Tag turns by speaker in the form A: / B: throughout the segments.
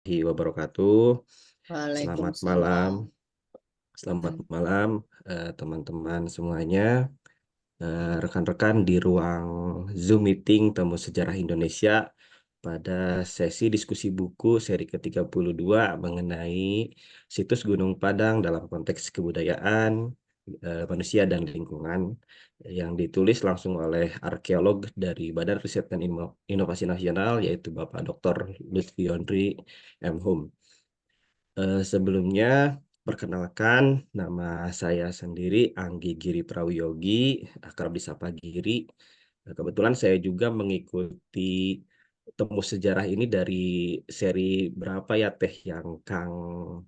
A: Wabarakatuh. Selamat
B: Waalaikumsalam.
A: malam, selamat malam teman-teman semuanya, rekan-rekan di ruang Zoom meeting Temu Sejarah Indonesia pada sesi diskusi buku seri ke-32 mengenai situs Gunung Padang dalam konteks kebudayaan, manusia dan lingkungan yang ditulis langsung oleh arkeolog dari Badan Riset dan Inovasi Nasional yaitu Bapak Dr. Lutfi Yondri M. Hum. Sebelumnya, perkenalkan nama saya sendiri Anggi Giri Prawiyogi, akrab disapa Giri. Kebetulan saya juga mengikuti Temu Sejarah ini dari seri berapa ya Teh yang Kang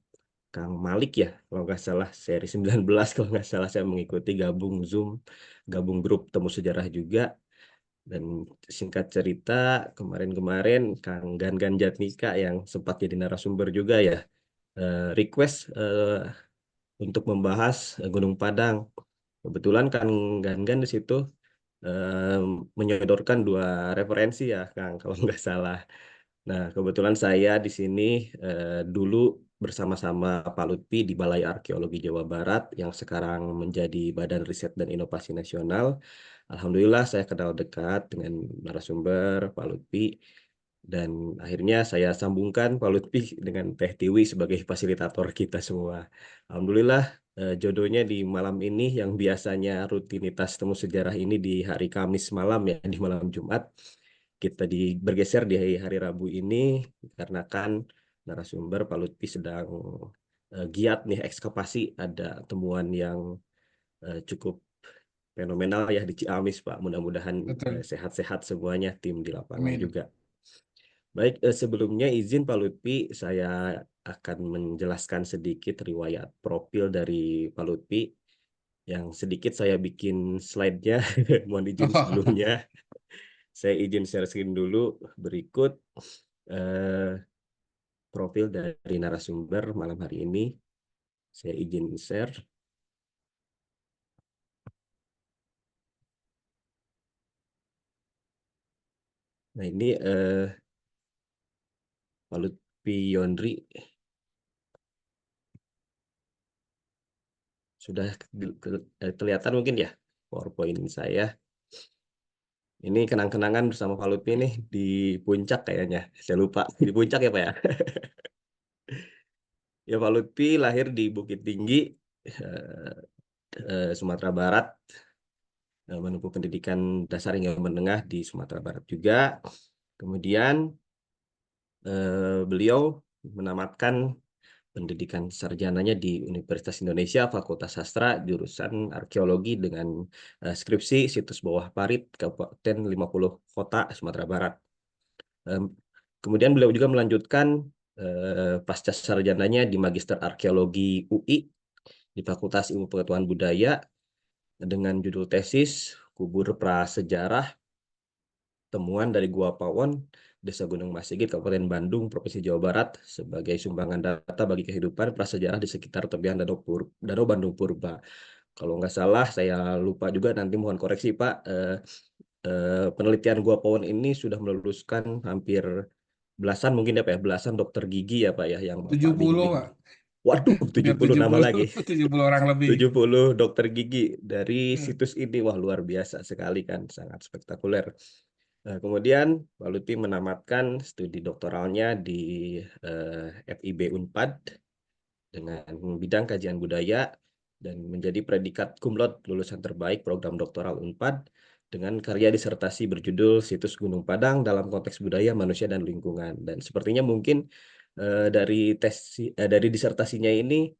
A: Malik ya, kalau nggak salah seri 19 kalau nggak salah saya mengikuti gabung Zoom, gabung grup Temu Sejarah juga. Dan singkat cerita, kemarin-kemarin Kang Gan Jatnika yang sempat jadi narasumber juga ya, request untuk membahas Gunung Padang. Kebetulan Kang Gan di situ eh, menyodorkan dua referensi ya, Kang, kalau nggak salah. Nah, kebetulan saya di sini dulu bersama-sama Pak Lutfi di Balai Arkeologi Jawa Barat yang sekarang menjadi Badan Riset dan Inovasi Nasional. Alhamdulillah saya kenal dekat dengan narasumber Pak Lutfi dan akhirnya saya sambungkan Pak Lutfi dengan Teh Tiwi sebagai fasilitator kita semua. Alhamdulillah jodohnya di malam ini yang biasanya rutinitas temu sejarah ini di hari Kamis malam ya, di malam Jumat kita bergeser di hari Rabu ini karena kan narasumber Pak Lutfi sedang giat nih ekskavasi, ada temuan yang cukup fenomenal ya di Ciamis Pak. Mudah-mudahan
B: Betul.
A: sehat-sehat semuanya tim di lapangan
B: Amin.
A: juga. Baik, sebelumnya izin Pak Lutfi, saya akan menjelaskan sedikit riwayat profil dari Pak Lutfi yang sedikit saya bikin slide-nya. Mohon izin sebelumnya. Saya izin share screen dulu berikut eh, profil dari narasumber malam hari ini. Saya izin share. Nah ini Pak Lutfi Yondri sudah kelihatan mungkin ya PowerPoint saya. Ini kenang-kenangan bersama Pak Lutfi nih di puncak kayaknya. Saya lupa di puncak ya Pak ya. Ya Pak Lutfi lahir di Bukit Tinggi, Sumatera Barat, menempuh pendidikan dasar hingga menengah di Sumatera Barat juga. Kemudian beliau menamatkan pendidikan sarjananya di Universitas Indonesia, Fakultas Sastra, jurusan Arkeologi dengan skripsi situs bawah parit Kabupaten 50 Kota, Sumatera Barat. Em, Kemudian beliau juga melanjutkan pasca sarjananya di Magister Arkeologi UI di Fakultas Ilmu Pengetahuan Budaya dengan judul tesis Kubur Prasejarah Temuan dari Gua Pawon, Desa Gunung Masigit, Kabupaten Bandung, Provinsi Jawa Barat sebagai sumbangan data bagi kehidupan prasejarah di sekitar tepian Danau Bandung Purba. Kalau nggak salah, saya lupa juga nanti mohon koreksi Pak. Penelitian Gua Pawon ini sudah meluluskan hampir belasan mungkin ya Pak ya, belasan dokter gigi ya Pak ya yang Bapak
B: 70,
A: bimbing.
B: Pak.
A: Waduh,
B: Hampir
A: 70
B: tujuh
A: nama
B: puluh
A: lagi.
B: 70 orang lebih.
A: 70 dokter gigi dari
B: Ya.
A: situs ini. Wah, luar biasa sekali kan, sangat spektakuler. Kemudian Pak Lutfi menamatkan studi doktoralnya di FIB Unpad dengan bidang kajian budaya dan menjadi predikat cum laude lulusan terbaik program doktoral Unpad dengan karya disertasi berjudul Situs Gunung Padang dalam konteks budaya, manusia, dan lingkungan. Dan sepertinya mungkin dari disertasinya ini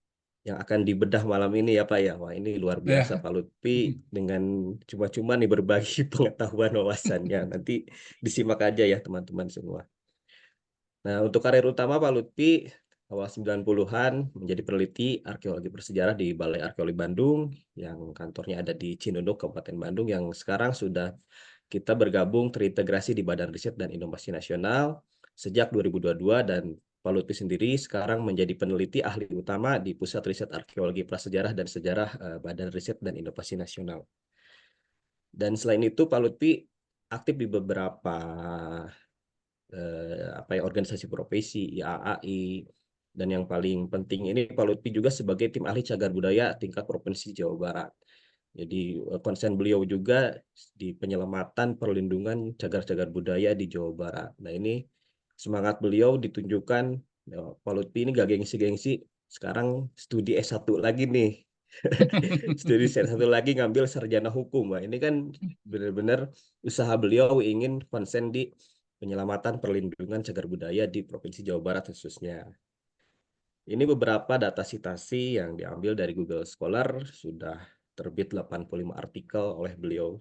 A: yang akan dibedah malam ini ya Pak ya. Wah ini luar biasa
B: Ya.
A: Pak Lutfi dengan cuma-cuma nih berbagi pengetahuan wawasannya. Nanti disimak aja ya teman-teman semua. Nah untuk karir utama Pak Lutfi awal 90-an menjadi peneliti arkeologi bersejarah di Balai Arkeologi Bandung yang kantornya ada di Cinunduk, Kabupaten Bandung yang sekarang sudah kita bergabung terintegrasi di Badan Riset dan Inovasi Nasional sejak 2022 dan Pak Lutfi sendiri sekarang menjadi peneliti ahli utama di Pusat Riset Arkeologi Prasejarah dan Sejarah Badan Riset dan Inovasi Nasional. Dan selain itu Pak Lutfi aktif di beberapa apa ya, organisasi profesi, IAAI, dan yang paling penting ini Pak Lutfi juga sebagai tim ahli cagar budaya tingkat Provinsi Jawa Barat. Jadi konsen beliau juga di penyelamatan perlindungan cagar-cagar budaya di Jawa Barat. Nah ini semangat beliau ditunjukkan, ya, Pak Lutfi ini gak gengsi-gengsi, sekarang studi S1 lagi nih. Studi S1 lagi ngambil sarjana hukum. Nah, ini kan benar-benar usaha beliau ingin konsen di penyelamatan perlindungan cagar budaya di Provinsi Jawa Barat khususnya. Ini beberapa data citasi yang diambil dari Google Scholar, sudah terbit 85 artikel oleh beliau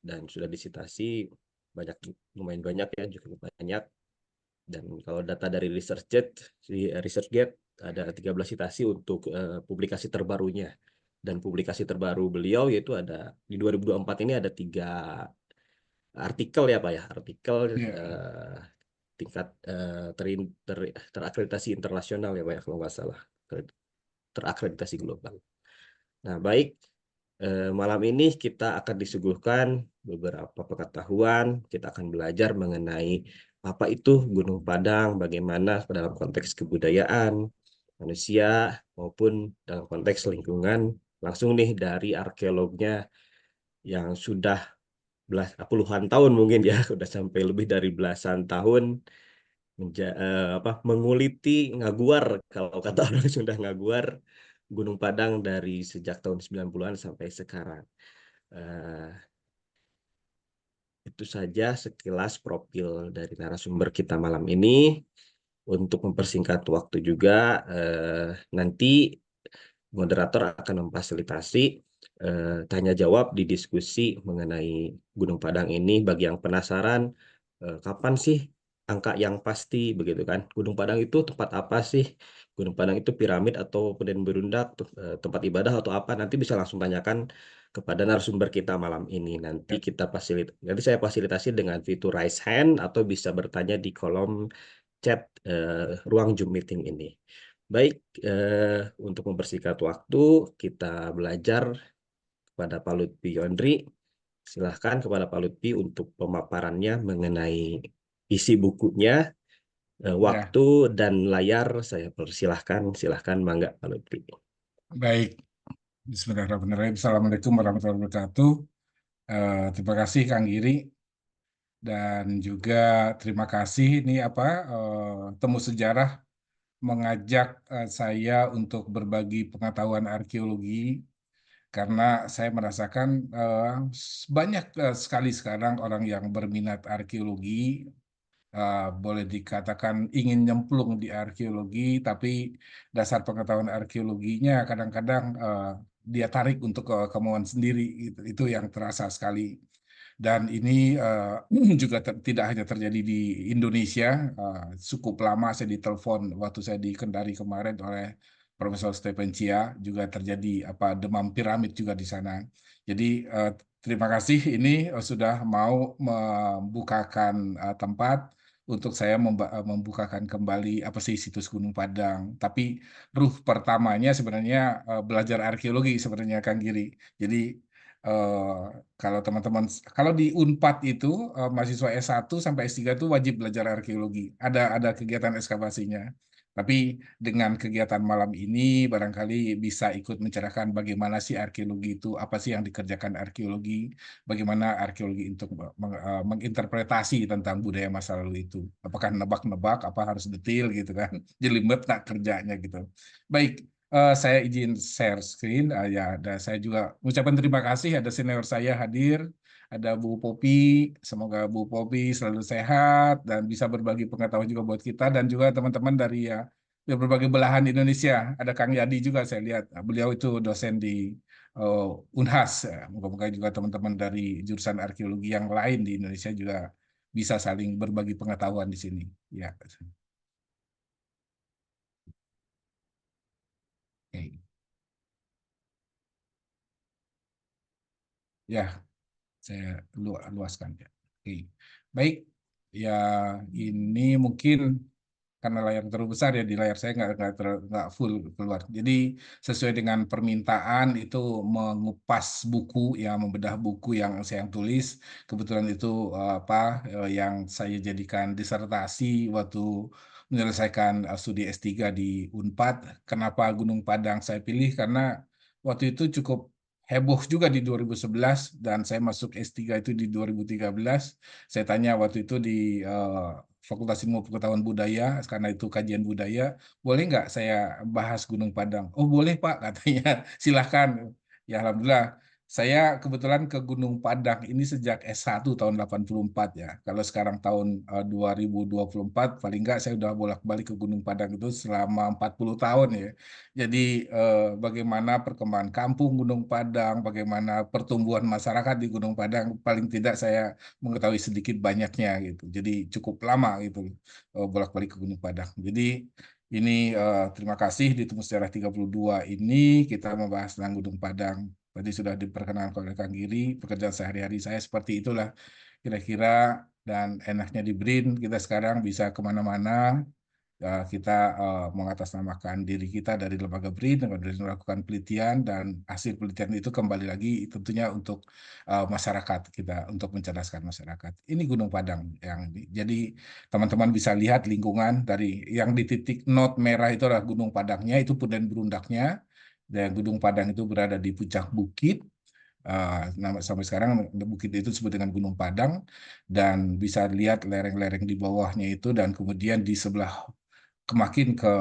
A: dan sudah disitasi banyak, lumayan banyak ya, cukup banyak. Dan kalau data dari ResearchGate ada 13 citasi untuk publikasi terbarunya. Dan publikasi terbaru beliau yaitu ada di 2024 ini ada 3 artikel ya Pak ya, artikel
B: Ya,
A: tingkat terakreditasi internasional ya Pak ya, kalau nggak salah, terakreditasi global. Nah, baik, malam ini kita akan disuguhkan beberapa pengetahuan, kita akan belajar mengenai apa itu Gunung Padang, bagaimana dalam konteks kebudayaan, manusia, maupun dalam konteks lingkungan, langsung nih dari arkeolognya yang sudah puluhan tahun mungkin ya, sudah sampai lebih dari belasan tahun menguliti, ngaguar, kalau kata orang sudah ngaguar Gunung Padang dari sejak tahun 90-an sampai sekarang. Eh, itu saja sekilas profil dari narasumber kita malam ini. Untuk mempersingkat waktu juga, nanti moderator akan memfasilitasi tanya jawab di diskusi mengenai Gunung Padang ini. Bagi yang penasaran, kapan sih angka yang pasti begitu kan? Gunung Padang itu tempat apa sih? Gunung Padang itu piramid atau Peden Berundak, tempat ibadah atau apa? Nanti bisa langsung tanyakan kepada narasumber kita malam ini. Nanti saya fasilitasi dengan fitur raise hand atau bisa bertanya di kolom chat ruang Zoom meeting ini. Baik, untuk mempersingkat waktu, kita belajar kepada Pak Lutfi Yondri. Silahkan kepada Pak Lutfi untuk pemaparannya mengenai isi bukunya,
B: ya,
A: waktu dan layar. Saya persilahkan, silahkan Mangga Pak Lutfi.
B: baik. Bismillahirrahmanirrahim. Assalamualaikum warahmatullahi wabarakatuh. Terima kasih Kang Giri dan juga terima kasih ini apa temu sejarah mengajak saya untuk berbagi pengetahuan arkeologi karena saya merasakan banyak sekali sekarang orang yang berminat arkeologi, boleh dikatakan ingin nyemplung di arkeologi, tapi dasar pengetahuan arkeologinya kadang-kadang dia tarik untuk kemauan sendiri. Itu yang terasa sekali. Dan ini juga tidak hanya terjadi di Indonesia. Cukup lama saya ditelepon waktu saya di Kendari kemarin oleh Profesor Stephen Chia, juga terjadi apa demam piramid juga di sana. Jadi terima kasih ini sudah mau membukakan tempat untuk saya membukakan kembali apa sih situs Gunung Padang. Tapi ruh pertamanya sebenarnya belajar arkeologi sebenarnya Kang Giri. Jadi eh, kalau teman-teman, kalau di Unpad itu mahasiswa S1 sampai S3 itu wajib belajar arkeologi. Ada kegiatan ekskavasinya. Tapi dengan kegiatan malam ini barangkali bisa ikut mencerahkan bagaimana sih arkeologi itu, apa sih yang dikerjakan arkeologi, bagaimana arkeologi untuk menginterpretasi tentang budaya masa lalu itu. Apakah nebak-nebak, apa harus detail gitu kan. Jelimet tak kerjanya gitu. Baik, saya izin share screen. Ya, ada saya juga mengucapkan terima kasih ada senior saya hadir, ada Bu Popi. Semoga Bu Popi selalu sehat dan bisa berbagi pengetahuan juga buat kita dan juga teman-teman dari ya dari berbagai belahan Indonesia. Ada Kang Yadi juga saya lihat. Beliau itu dosen di Unhas. Ya. Moga-moga juga teman-teman dari jurusan arkeologi yang lain di Indonesia juga bisa saling berbagi pengetahuan di sini. Ya, oke. Ya, saya luaskan ya. Oke. Baik, ya ini mungkin karena layar terlalu besar ya, di layar saya nggak full keluar. Jadi sesuai dengan permintaan itu mengupas buku, ya membedah buku yang saya tulis. Kebetulan itu yang saya jadikan disertasi waktu menyelesaikan studi S3 di Unpad. Kenapa Gunung Padang saya pilih? Karena waktu itu cukup heboh juga di 2011 dan saya masuk S3 itu di 2013. Saya tanya waktu itu di Fakultas Ilmu Pengetahuan Budaya, karena itu kajian budaya, boleh nggak saya bahas Gunung Padang? Oh boleh Pak, katanya. Silahkan. Ya Alhamdulillah. Saya kebetulan ke Gunung Padang ini sejak S1 tahun 84 ya. Kalau sekarang tahun 2024, paling nggak saya udah bolak-balik ke Gunung Padang itu selama 40 tahun ya. Jadi bagaimana perkembangan kampung Gunung Padang, bagaimana pertumbuhan masyarakat di Gunung Padang, paling tidak saya mengetahui sedikit banyaknya gitu. Jadi cukup lama gitu bolak-balik ke Gunung Padang. Jadi ini terima kasih di Temu Sejarah 32 ini kita membahas tentang Gunung Padang. Tadi sudah diperkenalkan oleh Kang Giri, pekerjaan sehari-hari saya seperti itulah kira-kira, dan enaknya di BRIN kita sekarang bisa kemana-mana, kita mengatasnamakan diri kita dari lembaga BRIN dari melakukan penelitian, dan hasil penelitian itu kembali lagi tentunya untuk masyarakat kita, untuk mencerdaskan masyarakat. Ini Gunung Padang jadi teman-teman bisa lihat lingkungan dari yang di titik not merah itu adalah Gunung Padangnya, itu Punden Berundaknya, dan Gunung Padang itu berada di puncak bukit. Sampai sekarang bukit itu disebut dengan Gunung Padang, dan bisa lihat lereng-lereng di bawahnya itu, dan kemudian di sebelah kemakin ke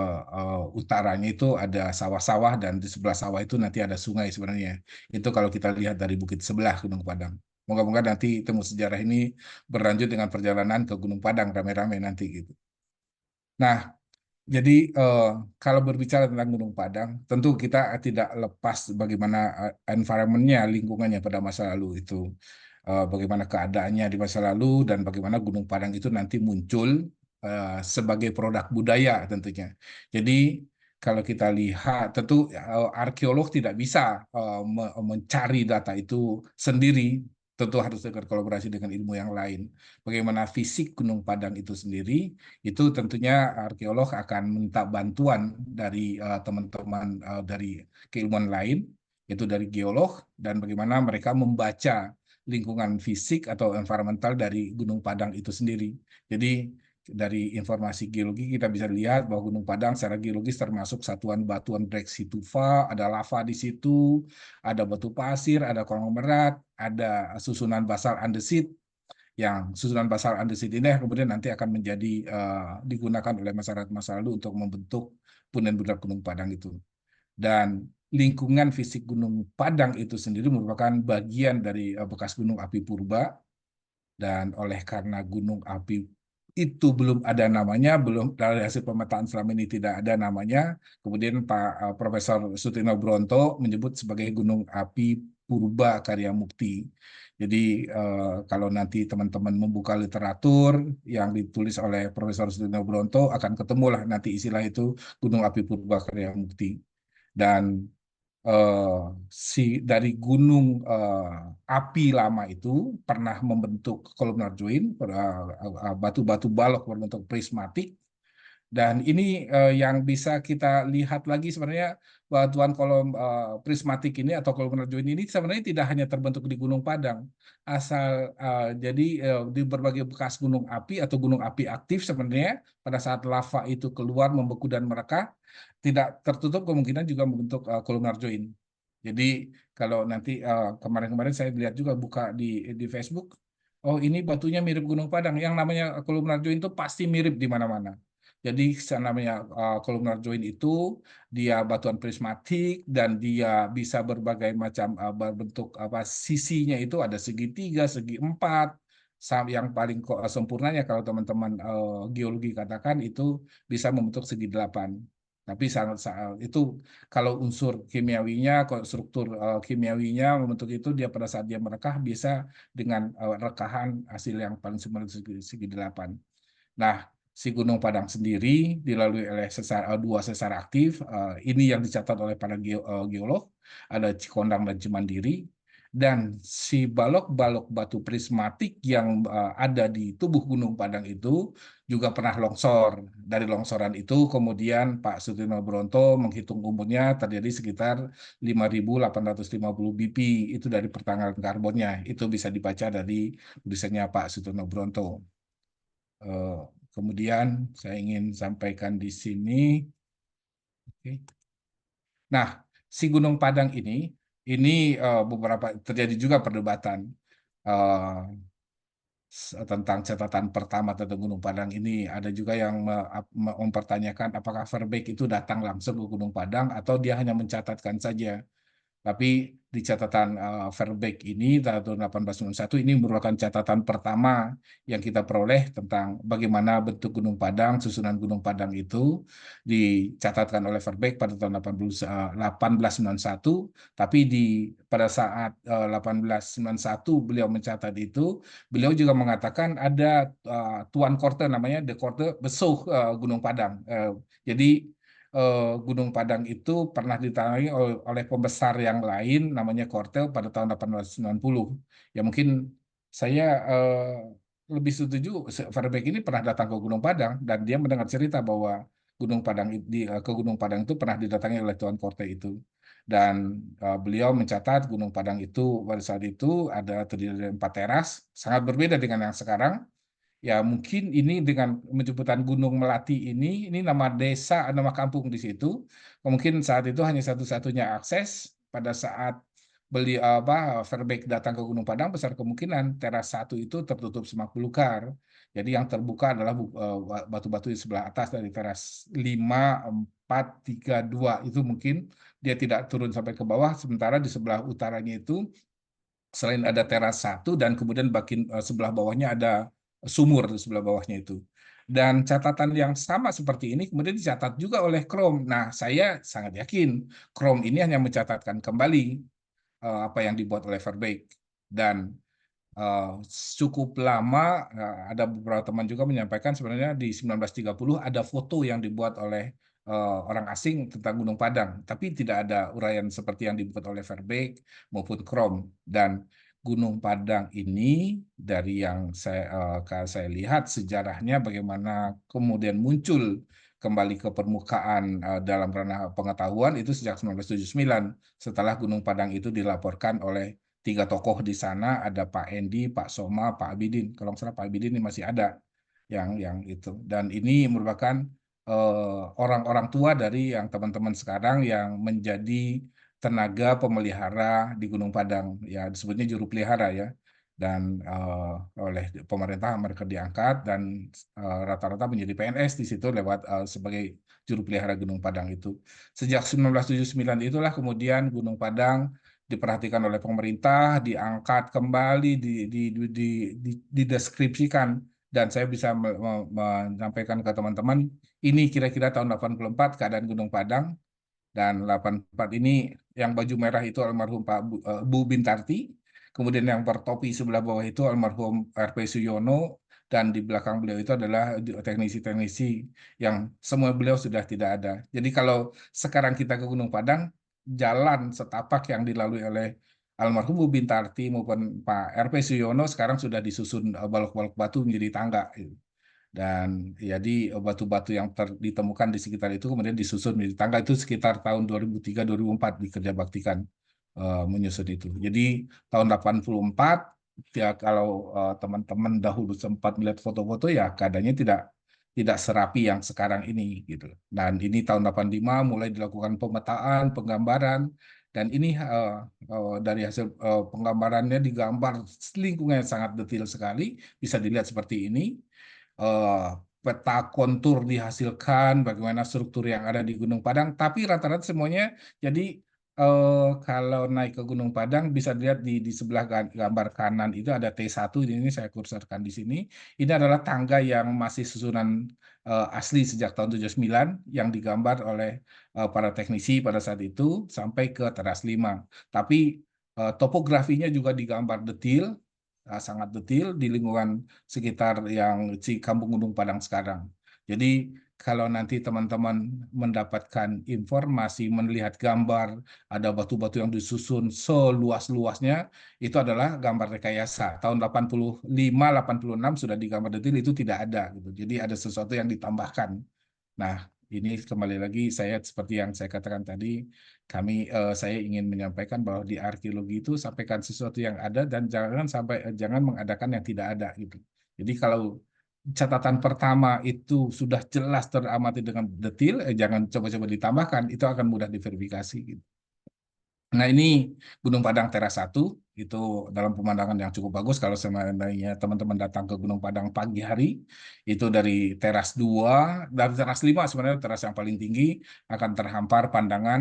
B: utaranya itu ada sawah-sawah, dan di sebelah sawah itu nanti ada sungai sebenarnya. Itu kalau kita lihat dari bukit sebelah Gunung Padang. Moga-moga nanti temu sejarah ini berlanjut dengan perjalanan ke Gunung Padang rame-rame nanti gitu. Nah, jadi kalau berbicara tentang Gunung Padang, tentu kita tidak lepas bagaimana environment-nya, lingkungannya pada masa lalu itu. Bagaimana keadaannya di masa lalu, dan bagaimana Gunung Padang itu nanti muncul sebagai produk budaya tentunya. Jadi kalau kita lihat, tentu arkeolog tidak bisa mencari data itu sendiri, tentu harus berkolaborasi dengan ilmu yang lain. Bagaimana fisik Gunung Padang itu sendiri, itu tentunya arkeolog akan minta bantuan dari teman-teman dari keilmuan lain, yaitu dari geolog, dan bagaimana mereka membaca lingkungan fisik atau environmental dari Gunung Padang itu sendiri. Jadi dari informasi geologi kita bisa lihat bahwa Gunung Padang secara geologis termasuk satuan batuan Brexitufa, ada lava di situ, ada batu pasir, ada konglomerat, ada susunan basal andesit, yang susunan basal andesit ini kemudian nanti akan menjadi digunakan oleh masyarakat masa lalu untuk membentuk punden budak Gunung Padang itu. Dan lingkungan fisik Gunung Padang itu sendiri merupakan bagian dari bekas gunung api purba, dan oleh karena gunung api itu belum ada namanya, belum dari hasil pemetaan selama ini tidak ada namanya. Kemudian Pak Profesor Sutino Bronto menyebut sebagai gunung api purba karya mukti. Jadi kalau nanti teman-teman membuka literatur yang ditulis oleh Profesor Sutino Bronto, akan ketemulah nanti istilah itu gunung api purba karya mukti. Dan eh, dari gunung api lama itu pernah membentuk columnar joint, batu-batu balok berbentuk prismatik, dan ini yang bisa kita lihat lagi sebenarnya, batuan kolom prismatik ini atau columnar joint ini sebenarnya tidak hanya terbentuk di Gunung Padang, jadi di berbagai bekas gunung api atau gunung api aktif sebenarnya pada saat lava itu keluar membeku dan merekah, tidak tertutup kemungkinan juga membentuk columnar joint. Jadi kalau nanti kemarin-kemarin saya lihat juga buka di Facebook, oh ini batunya mirip Gunung Padang, yang namanya columnar joint itu pasti mirip di mana-mana. Jadi namanya columnar joint itu dia batuan prismatik, dan dia bisa berbagai macam bentuk apa sisinya itu ada segitiga, segi empat, yang paling sempurnanya kalau teman-teman geologi katakan itu bisa membentuk segi delapan. Tapi itu kalau unsur kimiawinya, kalau struktur kimiawinya membentuk itu, dia pada saat dia merekah bisa dengan rekahan hasil yang paling sempurna segi delapan. Nah, si Gunung Padang sendiri dilalui oleh dua sesar aktif. Ini yang dicatat oleh para geolog, ada Cikondang dan Cimandiri. Dan si balok-balok batu prismatik yang ada di tubuh Gunung Padang itu juga pernah longsor. Dari longsoran itu kemudian Pak Sutino Bronto menghitung umurnya terjadi sekitar 5.850 BP itu dari pertanggalan karbonnya. Itu bisa dibaca dari tulisannya Pak Sutino Bronto. Eh, Kemudian saya ingin sampaikan di sini. Oke. Nah, si Gunung Padang ini beberapa terjadi juga perdebatan eh, tentang catatan pertama tentang Gunung Padang ini. Ada juga yang mempertanyakan apakah Verbeek itu datang langsung ke Gunung Padang atau dia hanya mencatatkan saja. Tapi di catatan Verbeek ini tahun 1891 ini merupakan catatan pertama yang kita peroleh tentang bagaimana bentuk Gunung Padang, susunan Gunung Padang itu dicatatkan oleh Verbeek pada tahun 1891. Tapi pada saat 1891 beliau mencatat itu, beliau juga mengatakan ada Tuan Korte namanya De Korte Besuh Gunung Padang. Jadi Gunung Padang itu pernah ditangani oleh pembesar yang lain namanya Korte pada tahun 1890. Ya mungkin saya lebih setuju Verbeek ini pernah datang ke Gunung Padang dan dia mendengar cerita bahwa ke Gunung Padang itu pernah didatangi oleh Tuan Korte itu. Dan beliau mencatat Gunung Padang itu pada saat itu ada terdiri dari 4 teras, sangat berbeda dengan yang sekarang. Ya mungkin ini dengan penyebutan Gunung Melati ini nama desa, nama kampung di situ. Mungkin saat itu hanya satu-satunya akses pada saat Verbeek datang ke Gunung Padang, besar kemungkinan teras satu itu tertutup semak belukar. Jadi yang terbuka adalah batu-batu di sebelah atas dari teras 5, 4, 3, 2 itu mungkin dia tidak turun sampai ke bawah, sementara di sebelah utaranya itu selain ada teras satu dan kemudian sebelah bawahnya ada sumur di sebelah bawahnya itu. Dan catatan yang sama seperti ini kemudian dicatat juga oleh Chrome. Nah, saya sangat yakin Chrome ini hanya mencatatkan kembali apa yang dibuat oleh Verbeek. Dan eh, cukup lama, ada beberapa teman juga menyampaikan sebenarnya di 1930 ada foto yang dibuat oleh orang asing tentang Gunung Padang, tapi tidak ada uraian seperti yang dibuat oleh Verbeek maupun Krom. Dan Gunung Padang ini dari yang saya lihat sejarahnya bagaimana kemudian muncul kembali ke permukaan dalam ranah pengetahuan itu sejak 1979 setelah Gunung Padang itu dilaporkan oleh 3 tokoh di sana, ada Pak Endi, Pak Soma, Pak Abidin. Kalau nggak salah Pak Abidin ini masih ada yang itu. Dan ini merupakan orang-orang tua dari yang teman-teman sekarang yang menjadi tenaga pemelihara di Gunung Padang, ya disebutnya juru pelihara ya. Dan oleh pemerintah mereka diangkat dan rata-rata menjadi PNS di situ lewat sebagai juru pelihara Gunung Padang itu. Sejak 1979 itulah kemudian Gunung Padang diperhatikan oleh pemerintah, diangkat kembali, dideskripsikan. Dan saya bisa menyampaikan ke teman-teman, ini kira-kira tahun 84 keadaan Gunung Padang, dan 84 ini yang baju merah itu almarhum Bu Bintarti, kemudian yang bertopi sebelah bawah itu almarhum RP Suyono, dan di belakang beliau itu adalah teknisi-teknisi yang semua beliau sudah tidak ada. Jadi kalau sekarang kita ke Gunung Padang, jalan setapak yang dilalui oleh almarhum Bu Bintarti maupun Pak RP Suyono sekarang sudah disusun balok-balok batu menjadi tangga. Dan jadi batu-batu yang ditemukan di sekitar itu kemudian disusun menjadi tangga itu sekitar tahun 2003-2004 dikerjabaktikan menyusun itu. Jadi tahun 84 ya kalau teman-teman dahulu sempat melihat foto-foto ya keadaannya tidak serapi yang sekarang ini gitu. Dan ini tahun 85 mulai dilakukan pemetaan, penggambaran, dan ini dari hasil penggambarannya digambar lingkungannya sangat detail sekali, bisa dilihat seperti ini. eh, Peta kontur dihasilkan, bagaimana struktur yang ada di Gunung Padang, tapi rata-rata semuanya jadi kalau naik ke Gunung Padang bisa dilihat di sebelah gambar kanan itu ada T1, ini saya kursorkan di sini. Ini adalah tangga yang masih susunan asli sejak tahun 79 yang digambar oleh para teknisi pada saat itu sampai ke teras 5. Tapi topografinya juga digambar detil, sangat detil di lingkungan sekitar yang si Kampung Gunung Padang sekarang. Jadi kalau nanti teman-teman mendapatkan informasi, melihat gambar, ada batu-batu yang disusun seluas-luasnya, itu adalah gambar rekayasa. Tahun 85, 86 sudah digambar detail, itu tidak ada gitu. Jadi ada sesuatu yang ditambahkan. Nah, ini kembali lagi saya seperti yang saya katakan tadi, saya ingin menyampaikan bahwa di arkeologi itu sampaikan sesuatu yang ada dan jangan mengadakan yang tidak ada gitu. Jadi kalau catatan pertama itu sudah jelas teramati dengan detail, jangan coba-coba ditambahkan, itu akan mudah diverifikasi gitu. Nah, ini Gunung Padang Teras 1 itu dalam pemandangan yang cukup bagus kalau seandainya teman-teman datang ke Gunung Padang pagi hari, itu dari teras 2, dari teras 5 sebenarnya teras yang paling tinggi akan terhampar pandangan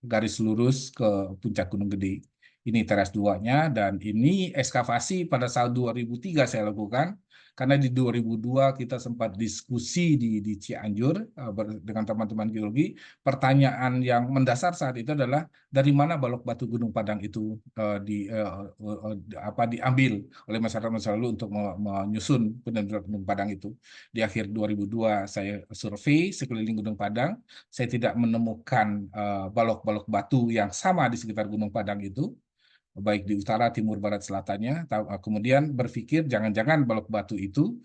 B: garis lurus ke puncak Gunung Gede. Ini teras 2-nya dan ini ekskavasi pada saat 2003 saya lakukan karena di 2002 kita sempat diskusi di Cianjur dengan teman-teman geologi. Pertanyaan yang mendasar saat itu adalah dari mana balok batu Gunung Padang itu diambil oleh masyarakat masa lalu untuk menyusun penentuan Gunung Padang itu. Di akhir 2002 saya survei sekeliling Gunung Padang, saya tidak menemukan balok-balok batu yang sama di sekitar Gunung Padang itu, baik di utara, timur, barat, selatannya. Kemudian berpikir jangan-jangan balok batu itu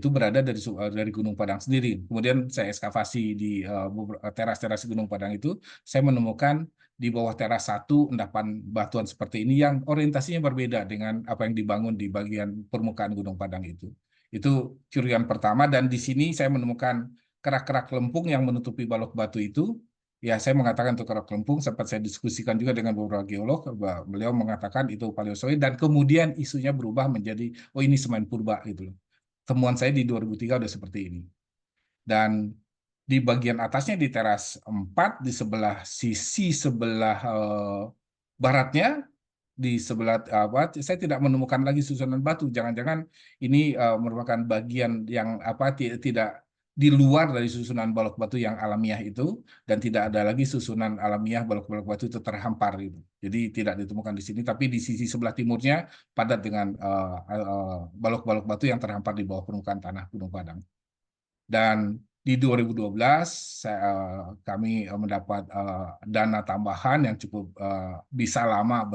B: berada dari Gunung Padang sendiri. Kemudian saya ekskavasi di teras-teras Gunung Padang itu, saya menemukan di bawah teras 1 endapan batuan seperti ini yang orientasinya berbeda dengan apa yang dibangun di bagian permukaan Gunung Padang itu. Itu curian pertama dan di sini saya menemukan kerak-kerak lempung yang menutupi balok batu itu. Ya, saya mengatakan untuk kerak lempung, sempat saya diskusikan juga dengan beberapa geolog, beliau mengatakan itu paleozoik, dan kemudian isunya berubah menjadi, oh ini semen purba gitu loh. Temuan saya di 2003 udah seperti ini. Dan di bagian atasnya di teras 4, di sebelah sisi sebelah baratnya, di sebelah saya tidak menemukan lagi susunan batu. Jangan-jangan ini merupakan bagian yang tidak di luar dari susunan balok batu yang alamiah itu dan tidak ada lagi susunan alamiah balok-balok batu itu terhampar gitu. Jadi tidak ditemukan di sini, tapi di sisi sebelah timurnya padat dengan balok-balok batu yang terhampar di bawah permukaan tanah Gunung Padang. Dan di 2012 kami mendapat dana tambahan yang cukup bisa lama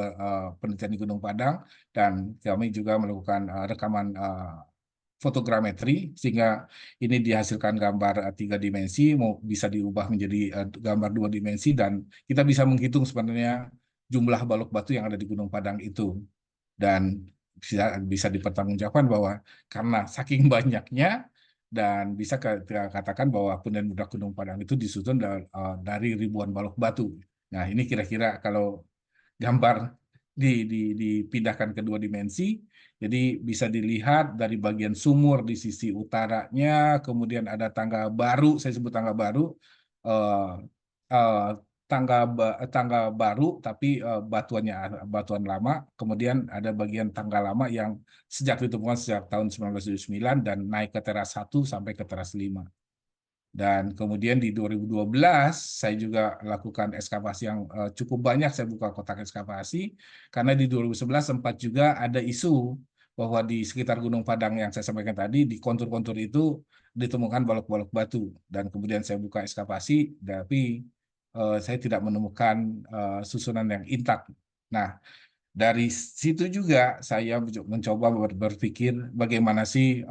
B: penelitian di Gunung Padang dan kami juga melakukan rekaman fotogrametri sehingga ini dihasilkan gambar 3 dimensi mau bisa diubah menjadi gambar 2 dimensi dan kita bisa menghitung sebenarnya jumlah balok batu yang ada di Gunung Padang itu dan bisa dipertanggungjawabkan bahwa karena saking banyaknya dan bisa kita katakan bahwa pendakian budak Gunung Padang itu disusun dari ribuan balok batu. Nah, ini kira-kira kalau gambar dipindahkan ke 2 dimensi, jadi bisa dilihat dari bagian sumur di sisi utaranya, kemudian ada tangga baru, saya sebut tangga baru, eh, eh, tangga baru tapi batuannya batuan lama, kemudian ada bagian tangga lama yang ditemukan sejak tahun 1979 dan naik ke teras 1 sampai ke teras 5. Dan kemudian di 2012 saya juga lakukan ekskavasi yang cukup banyak, saya buka kotak ekskavasi karena di 2011 sempat juga ada isu bahwa di sekitar Gunung Padang yang saya sampaikan tadi di kontur-kontur itu ditemukan balok-balok batu dan kemudian saya buka ekskavasi tapi saya tidak menemukan susunan yang intak. Nah, dari situ juga saya mencoba berpikir bagaimana sih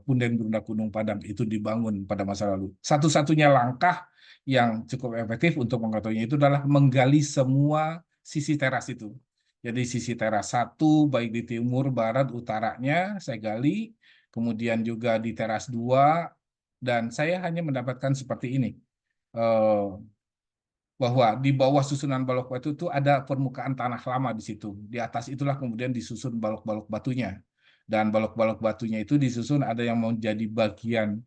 B: punden Berunda Gunung Padang itu dibangun pada masa lalu. Satu-satunya langkah yang cukup efektif untuk mengetahuinya itu adalah menggali semua sisi teras itu. Jadi sisi teras 1, baik di timur, barat, utaranya saya gali, kemudian juga di teras 2, dan saya hanya mendapatkan seperti ini. Eh, bahwa di bawah susunan balok batu itu ada permukaan tanah lama di situ. Di atas itulah kemudian disusun balok-balok batunya. Dan balok-balok batunya itu disusun ada yang mau jadi bagian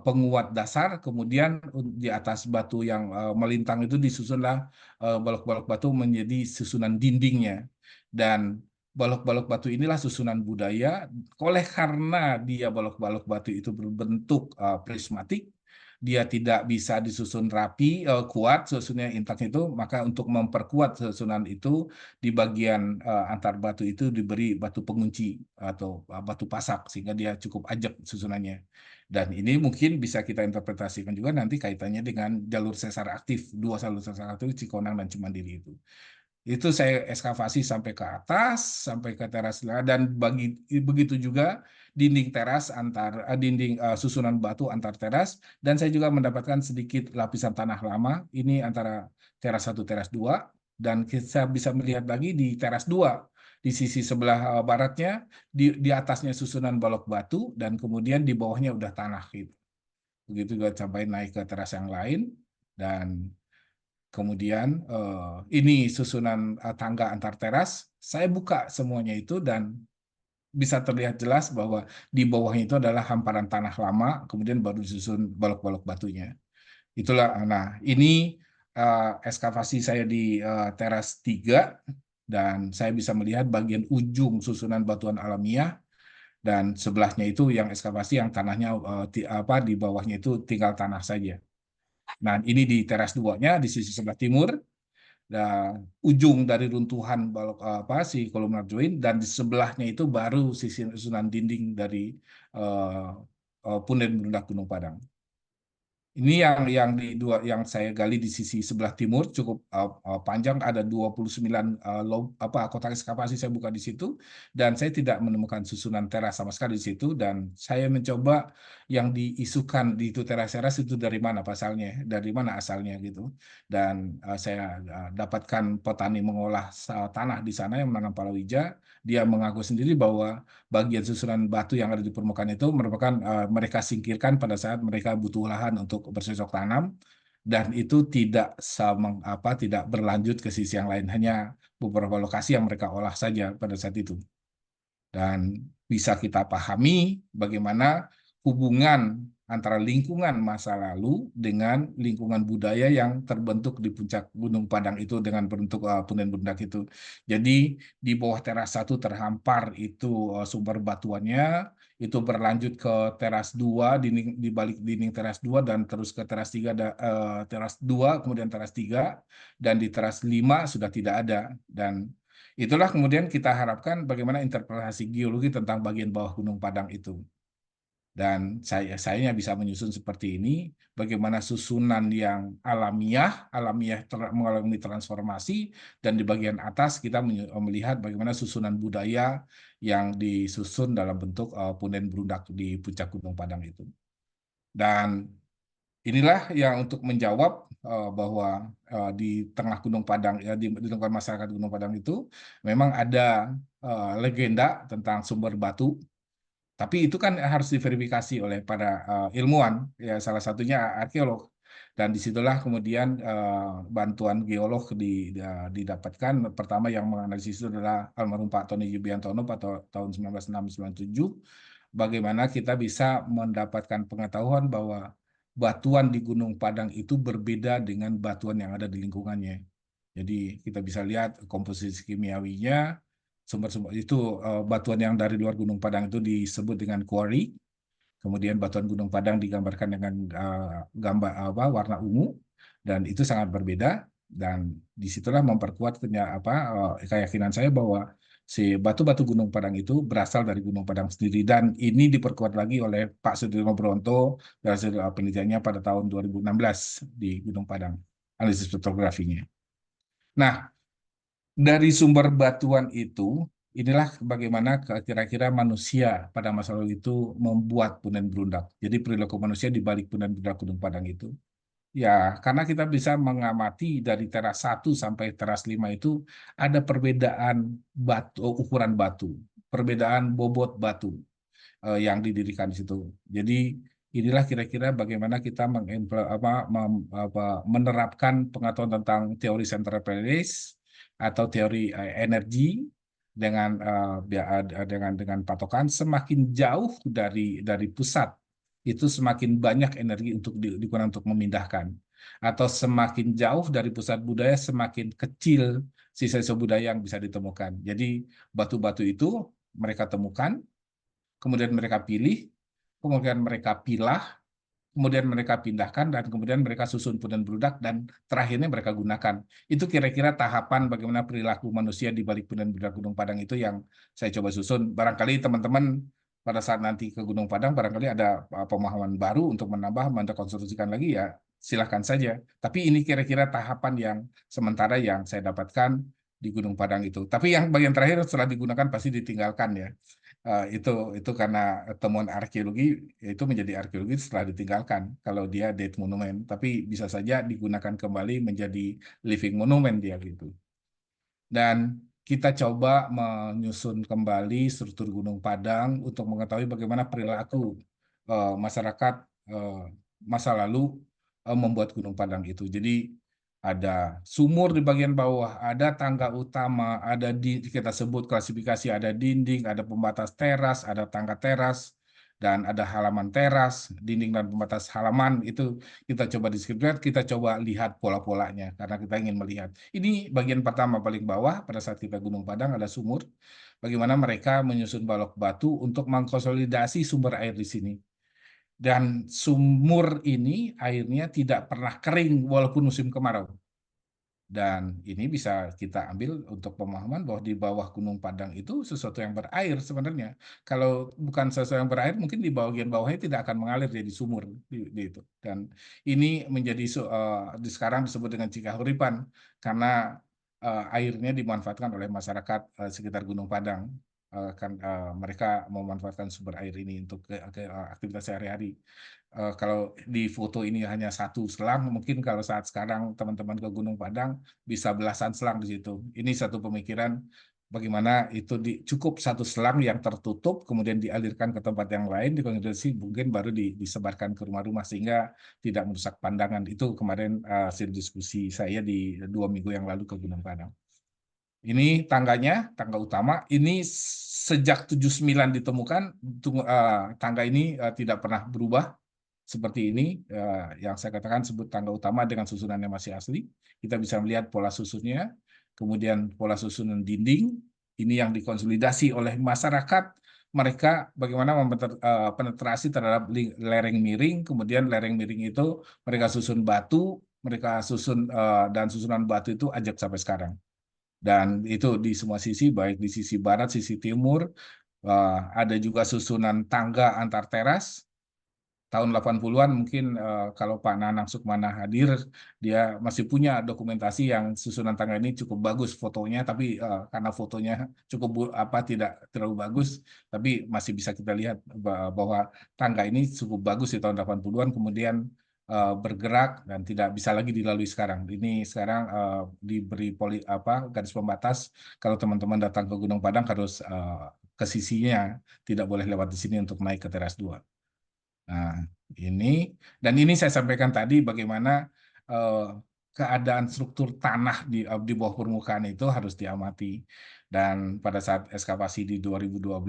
B: penguat dasar, kemudian di atas batu yang melintang itu disusunlah balok-balok batu menjadi susunan dindingnya. Dan balok-balok batu inilah susunan budaya. Oleh karena dia balok-balok batu itu berbentuk prismatik, dia tidak bisa disusun rapi, kuat susunnya intak itu, maka untuk memperkuat susunan itu di bagian antar batu itu diberi batu pengunci atau batu pasak sehingga dia cukup ajak susunannya. Dan ini mungkin bisa kita interpretasikan juga nanti kaitannya dengan jalur sesar aktif, dua jalur sesar aktif Cikonang dan Cimandiri itu. Itu saya ekskavasi sampai ke atas, sampai ke teras dan begitu juga dinding teras dinding susunan batu antar teras dan saya juga mendapatkan sedikit lapisan tanah lama ini antara teras satu teras 2 dan kita bisa melihat lagi di teras 2 di sisi sebelah baratnya di atasnya susunan balok batu dan kemudian di bawahnya udah tanah gitu. Begitu juga sampai naik ke teras yang lain dan kemudian ini susunan tangga antar teras. Saya buka semuanya itu dan bisa terlihat jelas bahwa di bawahnya itu adalah hamparan tanah lama, kemudian baru disusun balok-balok batunya. Itulah, nah ini ekskavasi saya di teras 3 dan saya bisa melihat bagian ujung susunan batuan alamiah dan sebelahnya itu yang ekskavasi yang tanahnya di bawahnya itu tinggal tanah saja. Nah, ini di teras 2-nya di sisi sebelah timur. Dan ujung dari runtuhan balok si kolomnar join dan di sebelahnya itu baru sisi susunan dinding dari uh, punden berundak Gunung Padang. Ini yang saya gali di sisi sebelah timur cukup panjang ada 29 kotak ekskavasi saya buka di situ dan saya tidak menemukan susunan teras sama sekali di situ dan saya mencoba yang diisukan di itu teras-teras itu dari mana pasalnya, dari mana asalnya gitu. Dan saya dapatkan petani mengolah tanah di sana yang menanam palawija, dia mengaku sendiri bahwa bagian susunan batu yang ada di permukaan itu merupakan mereka singkirkan pada saat mereka butuh lahan untuk bercocok tanam dan itu tidak berlanjut ke sisi yang lain, hanya beberapa lokasi yang mereka olah saja pada saat itu. Dan bisa kita pahami bagaimana hubungan antara lingkungan masa lalu dengan lingkungan budaya yang terbentuk di puncak Gunung Padang itu dengan bentuk punden bundak itu. Jadi di bawah teras 1 terhampar itu sumber batuannya, itu berlanjut ke teras 2 di balik dinding teras 2 dan terus ke teras 3 teras 2 kemudian teras 3 dan di teras 5 sudah tidak ada dan itulah kemudian kita harapkan bagaimana interpretasi geologi tentang bagian bawah Gunung Padang itu. Dan saya bisa menyusun seperti ini, bagaimana susunan yang alamiah mengalami transformasi, dan di bagian atas kita melihat bagaimana susunan budaya yang disusun dalam bentuk punden berundak di puncak Gunung Padang itu. Dan inilah yang untuk menjawab bahwa di tengah Gunung Padang, ya di lingkungan masyarakat Gunung Padang itu memang ada legenda tentang sumber batu, tapi itu kan harus diverifikasi oleh para ilmuwan, ya salah satunya arkeolog. Dan disitulah kemudian bantuan geolog didapatkan. Pertama yang menganalisis itu adalah almarhum Pak Tony Yubiantono pada tahun 1906-97. Bagaimana kita bisa mendapatkan pengetahuan bahwa batuan di Gunung Padang itu berbeda dengan batuan yang ada di lingkungannya. Jadi kita bisa lihat komposisi kimiawinya, sumber-sumber itu batuan yang dari luar Gunung Padang itu disebut dengan quarry. Kemudian batuan Gunung Padang digambarkan dengan gambar warna ungu dan itu sangat berbeda dan disitulah memperkuat keyakinan saya bahwa si batu-batu Gunung Padang itu berasal dari Gunung Padang sendiri dan ini diperkuat lagi oleh Pak Sudirno Bronto dari hasil penelitiannya pada tahun 2016 di Gunung Padang, analisis petrografinya. Nah, dari sumber batuan itu, inilah bagaimana kira-kira manusia pada masa lalu itu membuat punden berundak. Jadi perilaku manusia di balik punden berundak Gunung Padang itu. Ya, karena kita bisa mengamati dari teras 1 sampai teras 5 itu ada perbedaan ukuran batu, perbedaan bobot batu yang didirikan di situ. Jadi inilah kira-kira bagaimana kita menerapkan pengetahuan tentang teori central place atau teori energi dengan patokan semakin jauh dari pusat itu semakin banyak energi untuk digunakan untuk memindahkan atau semakin jauh dari pusat budaya semakin kecil sisa-sisa budaya yang bisa ditemukan. Jadi batu-batu itu mereka temukan, kemudian mereka pilih, kemudian mereka pilah, kemudian mereka pindahkan, dan kemudian mereka susun punden beludak, dan terakhirnya mereka gunakan. Itu kira-kira tahapan bagaimana perilaku manusia di balik punden beludak Gunung Padang itu yang saya coba susun. Barangkali teman-teman pada saat nanti ke Gunung Padang, barangkali ada pemahaman baru untuk menambah, mendekonstruksikan lagi, ya silahkan saja. Tapi ini kira-kira tahapan yang sementara yang saya dapatkan di Gunung Padang itu. Tapi yang bagian terakhir setelah digunakan pasti ditinggalkan ya. Itu karena temuan arkeologi, itu menjadi arkeologi setelah ditinggalkan kalau dia dead monument, tapi bisa saja digunakan kembali menjadi living monument dia gitu. Dan kita coba menyusun kembali struktur Gunung Padang untuk mengetahui bagaimana perilaku masyarakat eh, masa lalu membuat Gunung Padang itu. Jadi ada sumur di bagian bawah, ada tangga utama, ada di kita sebut klasifikasi, ada dinding, ada pembatas teras, ada tangga teras, dan ada halaman teras, dinding dan pembatas halaman. Itu kita coba deskripsikan, kita coba lihat pola-polanya karena kita ingin melihat. Ini bagian pertama paling bawah pada saat kita Gunung Padang ada sumur. Bagaimana mereka menyusun balok batu untuk mengkonsolidasi sumber air di sini. Dan sumur ini airnya tidak pernah kering walaupun musim kemarau. Dan ini bisa kita ambil untuk pemahaman bahwa di bawah Gunung Padang itu sesuatu yang berair sebenarnya. Kalau bukan sesuatu yang berair, mungkin di bagian bawahnya tidak akan mengalir jadi sumur di itu. Dan ini menjadi sekarang disebut dengan Cikahuripan karena airnya dimanfaatkan oleh masyarakat sekitar Gunung Padang. Mereka memanfaatkan sumber air ini untuk aktivitas sehari-hari. Kalau di foto ini hanya satu selang, mungkin kalau saat sekarang teman-teman ke Gunung Padang bisa belasan selang di situ. Ini satu pemikiran bagaimana itu cukup satu selang yang tertutup, kemudian dialirkan ke tempat yang lain, dikonsolidasi, mungkin baru disebarkan ke rumah-rumah sehingga tidak merusak pandangan. Itu kemarin hasil diskusi saya di 2 minggu yang lalu ke Gunung Padang. Ini tangganya, tangga utama. Ini sejak 79 ditemukan, tangga ini tidak pernah berubah seperti ini, yang saya katakan sebut tangga utama dengan susunannya masih asli. Kita bisa melihat pola susunnya, kemudian pola susunan dinding, ini yang dikonsolidasi oleh masyarakat. Mereka bagaimana penetrasi terhadap lereng miring, kemudian lereng miring itu mereka susun batu, mereka susun dan susunan batu itu ajak sampai sekarang. Dan itu di semua sisi, baik di sisi barat, sisi timur, ada juga susunan tangga antar teras, tahun 80-an mungkin kalau Pak Nanang Sukmana hadir, dia masih punya dokumentasi yang susunan tangga ini cukup bagus fotonya, tapi karena fotonya cukup tidak terlalu bagus, tapi masih bisa kita lihat bahwa tangga ini cukup bagus di tahun 80-an, kemudian bergerak dan tidak bisa lagi dilalui sekarang. Ini sekarang diberi garis pembatas, kalau teman-teman datang ke Gunung Padang harus ke sisinya, tidak boleh lewat di sini untuk naik ke teras 2. Nah, ini dan ini saya sampaikan tadi bagaimana eh, keadaan struktur tanah di bawah permukaan itu harus diamati. Dan pada saat ekskavasi di 2012,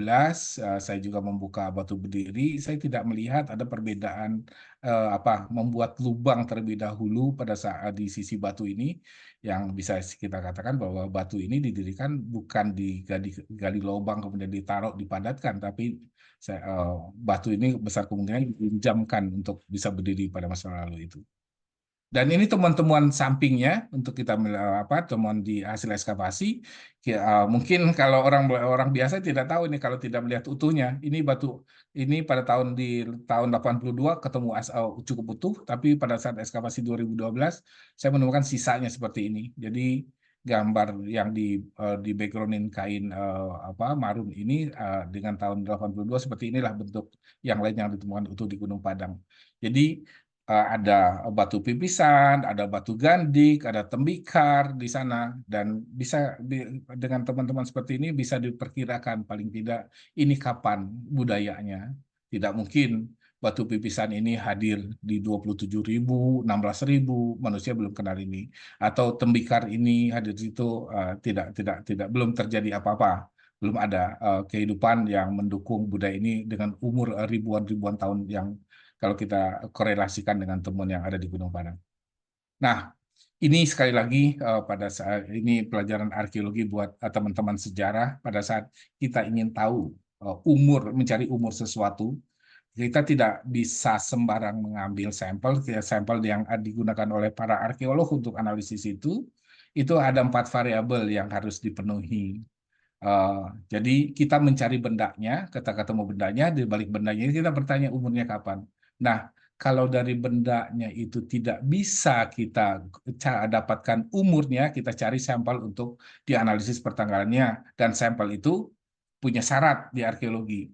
B: saya juga membuka batu berdiri. Saya tidak melihat ada perbedaan membuat lubang terlebih dahulu pada saat di sisi batu ini, yang bisa kita katakan bahwa batu ini didirikan bukan digali lubang kemudian ditaruh dipadatkan, tapi batu ini besar kemungkinan dipinjamkan untuk bisa berdiri pada masa lalu itu. Dan ini temuan-temuan sampingnya untuk kita temuan di hasil ekskavasi. Mungkin kalau orang orang biasa tidak tahu ini kalau tidak melihat utuhnya. Ini batu ini pada tahun 82 ketemu cukup utuh, tapi pada saat ekskavasi 2012 saya menemukan sisanya seperti ini. Jadi gambar yang di backgroundin kain marun ini dengan tahun 82 seperti inilah bentuk yang lain yang ditemukan utuh di Gunung Padang. Jadi ada batu pipisan, ada batu gandik, ada tembikar di sana, dan bisa dengan teman-teman seperti ini bisa diperkirakan paling tidak ini kapan budayanya. Tidak mungkin batu pipisan ini hadir di 27.000, 16.000, manusia belum kenal ini. Atau tembikar ini hadir di situ, tidak belum terjadi apa-apa. Belum ada kehidupan yang mendukung budaya ini dengan umur ribuan-ribuan tahun yang kalau kita korelasikan dengan temuan yang ada di Gunung Padang. Nah, ini sekali lagi pada saat ini pelajaran arkeologi buat teman-teman sejarah pada saat kita ingin tahu mencari umur sesuatu, Kita tidak bisa sembarang mengambil sampel, sampel yang digunakan oleh para arkeolog untuk analisis itu ada 4 variabel yang harus dipenuhi. Eh, jadi kita mencari bendanya, kita ketemu bendanya, di balik bendanya ini kita bertanya umurnya kapan. Nah, kalau dari bendanya itu tidak bisa kita dapatkan umurnya, kita cari sampel untuk dianalisis pertanggalannya. Dan sampel itu punya syarat di arkeologi.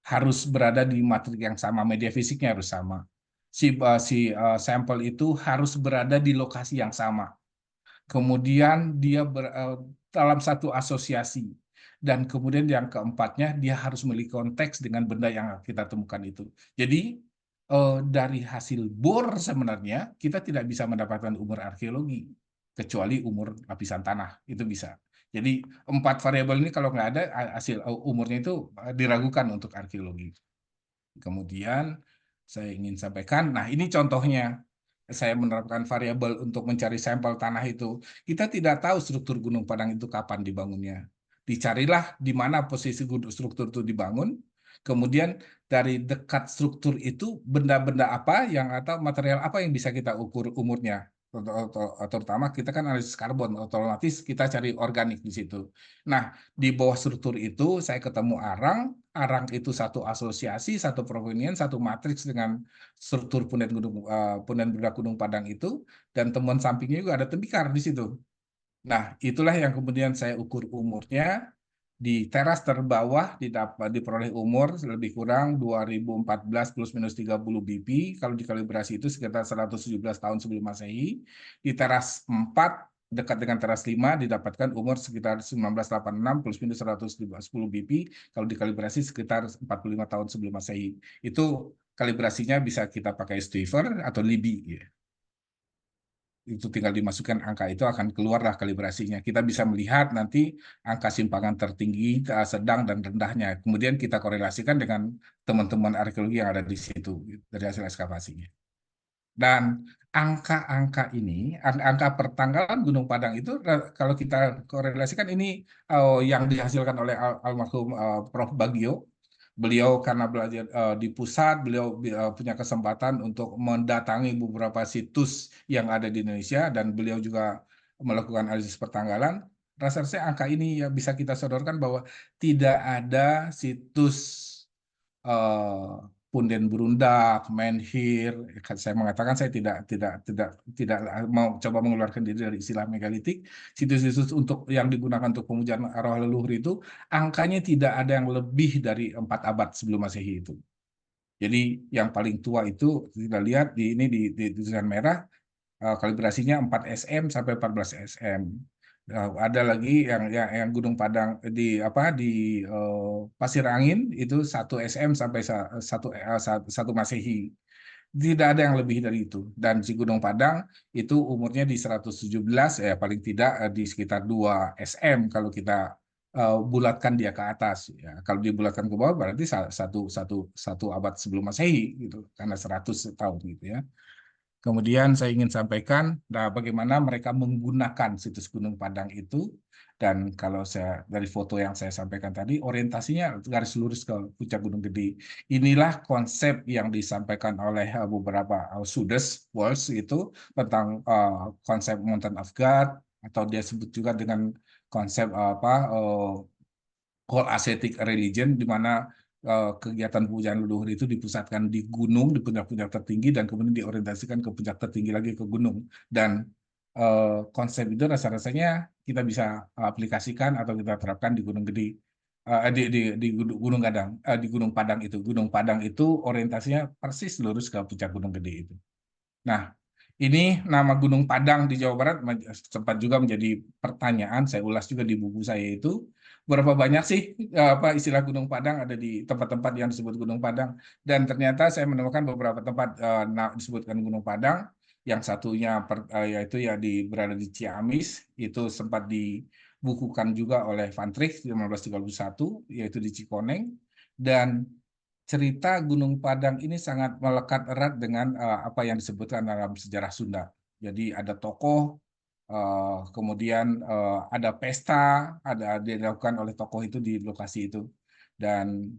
B: Harus berada di matrik yang sama, media fisiknya harus sama. Sampel itu harus berada di lokasi yang sama. Kemudian dia dalam satu asosiasi. Dan kemudian yang keempatnya, dia harus memiliki konteks dengan benda yang kita temukan itu. Jadi, dari hasil bor sebenarnya, kita tidak bisa mendapatkan umur arkeologi, kecuali umur lapisan tanah, itu bisa. Jadi, 4 variabel ini kalau nggak ada, hasil umurnya itu diragukan untuk arkeologi. Kemudian saya ingin sampaikan, nah ini contohnya saya menerapkan variabel untuk mencari sampel tanah itu. Kita tidak tahu struktur Gunung Padang itu kapan dibangunnya. Dicarilah di mana posisi struktur itu dibangun. Kemudian dari dekat struktur itu benda-benda apa yang atau material apa yang bisa kita ukur umurnya. Terutama kita kan analisis karbon, otomatis kita cari organik di situ. Nah, di bawah struktur itu saya ketemu arang, arang itu satu asosiasi, satu proveniens, satu matriks dengan struktur punden benda Gunung Padang itu, dan temuan sampingnya juga ada tembikar di situ. Nah, itulah yang kemudian saya ukur umurnya di teras terbawah diperoleh umur lebih kurang 2014 plus minus 30 BP, kalau dikalibrasi itu sekitar 117 tahun sebelum Masehi. Di teras 4 dekat dengan teras 5 didapatkan umur sekitar 1986 plus minus 110 BP, kalau dikalibrasi sekitar 45 tahun sebelum Masehi. Itu kalibrasinya bisa kita pakai Stiver atau Libby ya. Itu tinggal dimasukkan angka itu akan keluarlah kalibrasinya. Kita bisa melihat nanti angka simpangan tertinggi, sedang dan rendahnya. Kemudian kita korelasikan dengan teman-teman arkeologi yang ada di situ dari hasil ekskavasinya. Dan angka-angka ini, angka pertanggalan Gunung Padang itu kalau kita korelasikan ini yang dihasilkan oleh almarhum Prof. Bagio. Beliau karena belajar di pusat, beliau punya kesempatan untuk mendatangi beberapa situs yang ada di Indonesia dan beliau juga melakukan analisis pertanggalan. Rasa-rasanya angka ini ya bisa kita sodorkan bahwa tidak ada situs eh, Punden Berundak, Menhir. Saya mengatakan saya tidak mau coba mengeluarkan diri dari istilah megalitik. Situs-situs untuk yang digunakan untuk pemujaan arwah leluhur itu angkanya tidak ada yang lebih dari 4 abad sebelum Masehi itu. Jadi yang paling tua itu kita lihat di ini di tulisan merah, kalibrasinya 4 SM sampai 14 SM. Ada lagi yang Gunung Padang di apa di Pasir Angin itu 1 SM sampai 1 Masehi. Tidak ada yang lebih dari itu. Dan si Gunung Padang itu umurnya di 117 ya paling tidak di sekitar 2 SM kalau kita bulatkan dia ke atas ya. Kalau dibulatkan ke bawah berarti satu abad sebelum Masehi gitu karena 100 tahun gitu ya. Kemudian saya ingin sampaikan nah, bagaimana mereka menggunakan situs Gunung Padang itu dan kalau saya dari foto yang saya sampaikan tadi orientasinya garis lurus ke puncak Gunung Gede. Inilah konsep yang disampaikan oleh beberapa Sudes Walls itu tentang konsep Mountain of God atau dia sebut juga dengan konsep whole ascetic religion di mana kegiatan pemujaan leluhur itu dipusatkan di gunung, di puncak-puncak tertinggi dan kemudian diorientasikan ke puncak tertinggi lagi ke gunung. Dan konsep itu rasa-rasanya kita bisa aplikasikan atau kita terapkan di Gunung Gede, di Gunung Gadang, di Gunung Padang itu. Gunung Padang itu orientasinya persis lurus ke puncak Gunung Gede itu. Nah, ini nama Gunung Padang di Jawa Barat sempat juga menjadi pertanyaan. Saya ulas juga di buku saya itu. Berapa banyak sih apa istilah Gunung Padang ada di tempat-tempat yang disebut Gunung Padang? Dan ternyata saya menemukan beberapa tempat disebutkan Gunung Padang. Yang satunya yaitu ya berada di Ciamis, itu sempat dibukukan juga oleh Van Trich 1931, yaitu di Cikoneng. Dan cerita Gunung Padang ini sangat melekat erat dengan apa yang disebutkan dalam sejarah Sunda. Jadi ada tokoh, kemudian ada pesta, ada dilakukan oleh tokoh itu di lokasi itu. Dan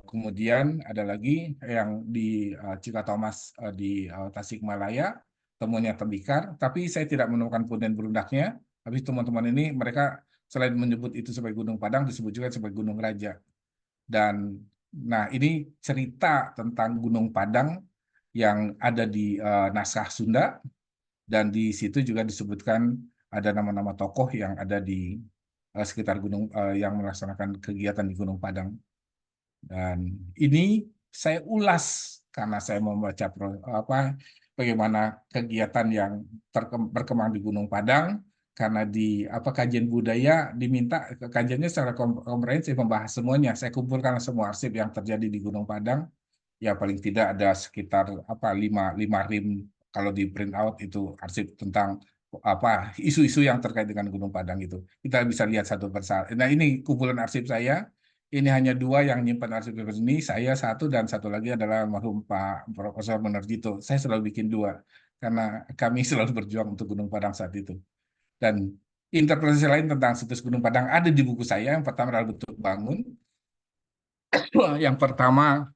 B: kemudian ada lagi yang di Cikatomas di Tasikmalaya, temuannya tembikar, tapi saya tidak menemukan punden berundaknya. Tapi teman-teman ini mereka selain menyebut itu sebagai Gunung Padang, disebut juga sebagai Gunung Raja. Dan nah ini cerita tentang Gunung Padang yang ada di naskah Sunda, dan di situ juga disebutkan ada nama-nama tokoh yang ada di sekitar gunung yang melaksanakan kegiatan di Gunung Padang. Dan ini saya ulas karena saya membaca bagaimana kegiatan yang berkembang di Gunung Padang, karena di kajian budaya diminta kajiannya secara komprehensif membahas semuanya. Saya kumpulkan semua arsip yang terjadi di Gunung Padang. Ya paling tidak ada sekitar lima rim kalau di print out itu arsip tentang isu-isu yang terkait dengan Gunung Padang itu. Kita bisa lihat satu persatu. Nah ini kumpulan arsip saya. Ini hanya dua yang nyimpan arsip ini. Saya satu dan satu lagi adalah almarhum Pak Profesor Menarjito. Saya selalu bikin dua karena kami selalu berjuang untuk Gunung Padang saat itu. Dan interpretasi lain tentang situs Gunung Padang ada di buku saya. Yang pertama adalah bentuk bangun. Yang pertama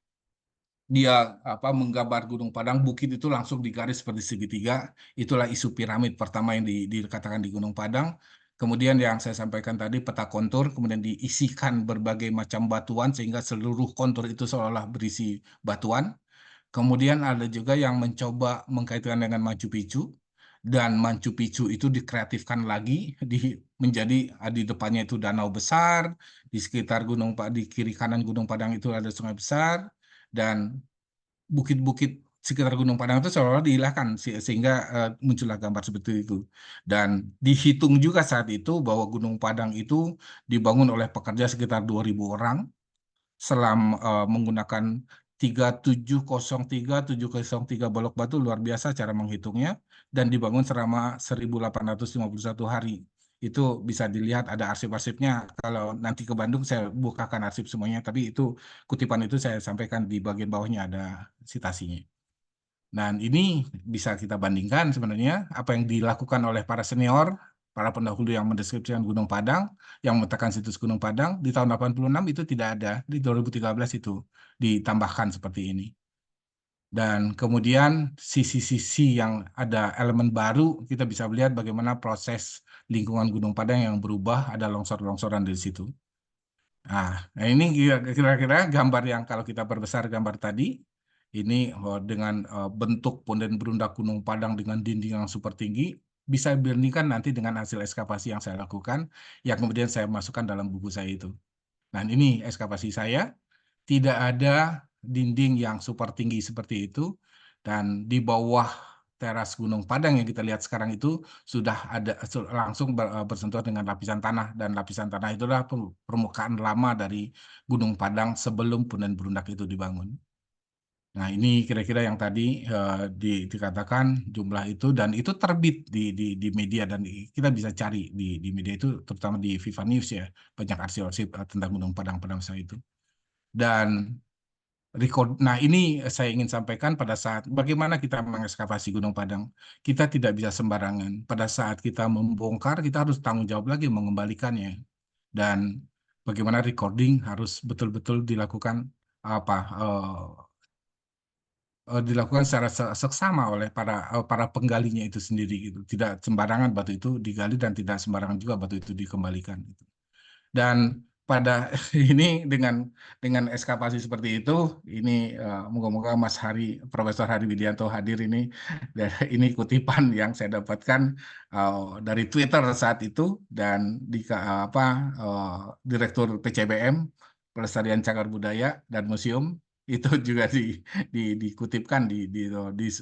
B: dia menggambar Gunung Padang, bukit itu langsung digaris seperti segitiga. Itulah isu piramid pertama yang dikatakan di Gunung Padang. Kemudian yang saya sampaikan tadi peta kontur, kemudian diisikan berbagai macam batuan sehingga seluruh kontur itu seolah berisi batuan. Kemudian ada juga yang mencoba mengkaitkan dengan Machu Picchu, dan Machu Picchu itu dikreatifkan lagi menjadi di depannya itu danau besar, di sekitar di kiri kanan Gunung Padang itu ada sungai besar, dan bukit-bukit sekitar Gunung Padang itu seolah-olah dihilangkan sehingga muncullah gambar seperti itu. Dan dihitung juga saat itu bahwa Gunung Padang itu dibangun oleh pekerja sekitar 2.000 orang menggunakan 3703 balok batu, luar biasa cara menghitungnya, dan dibangun selama 1851 hari. Itu bisa dilihat ada arsip-arsipnya. Kalau nanti ke Bandung saya bukakan arsip semuanya, tapi itu kutipan itu saya sampaikan di bagian bawahnya ada citasinya. Dan ini bisa kita bandingkan sebenarnya apa yang dilakukan oleh para senior, para pendahulu yang mendeskripsikan Gunung Padang, yang memetakan situs Gunung Padang di tahun 86 itu tidak ada, di 2013 itu ditambahkan seperti ini. Dan kemudian sisi-sisi yang ada elemen baru, kita bisa melihat bagaimana proses lingkungan Gunung Padang yang berubah, ada longsor-longsoran di situ. Nah, ini kira-kira gambar yang kalau kita perbesar gambar tadi, ini dengan bentuk punden berundak Gunung Padang dengan dinding yang super tinggi, bisa dibandingkan nanti dengan hasil ekskavasi yang saya lakukan, yang kemudian saya masukkan dalam buku saya itu. Nah, ini ekskavasi saya, tidak ada dinding yang super tinggi seperti itu, dan di bawah teras Gunung Padang yang kita lihat sekarang itu sudah ada langsung bersentuhan dengan lapisan tanah, dan lapisan tanah itulah permukaan lama dari Gunung Padang sebelum punden berundak itu dibangun. Nah, ini kira-kira yang tadi dikatakan jumlah itu, dan itu terbit di media, dan kita bisa cari di media itu, terutama di Viva News ya, banyak arsip-arsip tentang Gunung Padang pada masa itu. Dan nah, ini saya ingin sampaikan pada saat bagaimana kita mengekskavasi Gunung Padang. Kita tidak bisa sembarangan. Pada saat kita membongkar, kita harus tanggung jawab lagi mengembalikannya. Dan bagaimana recording harus betul-betul dilakukan apa dilakukan secara seksama oleh para penggalinya itu sendiri gitu. Tidak sembarangan batu itu digali, dan tidak sembarangan juga batu itu dikembalikan gitu. Dan pada ini dengan eskapasi seperti itu, ini moga-moga Mas Profesor Hari Widianto hadir ini. Dan ini kutipan yang saya dapatkan dari Twitter saat itu, dan di Direktur PCBM Pelestarian Cagar Budaya dan Museum itu juga dikutipkan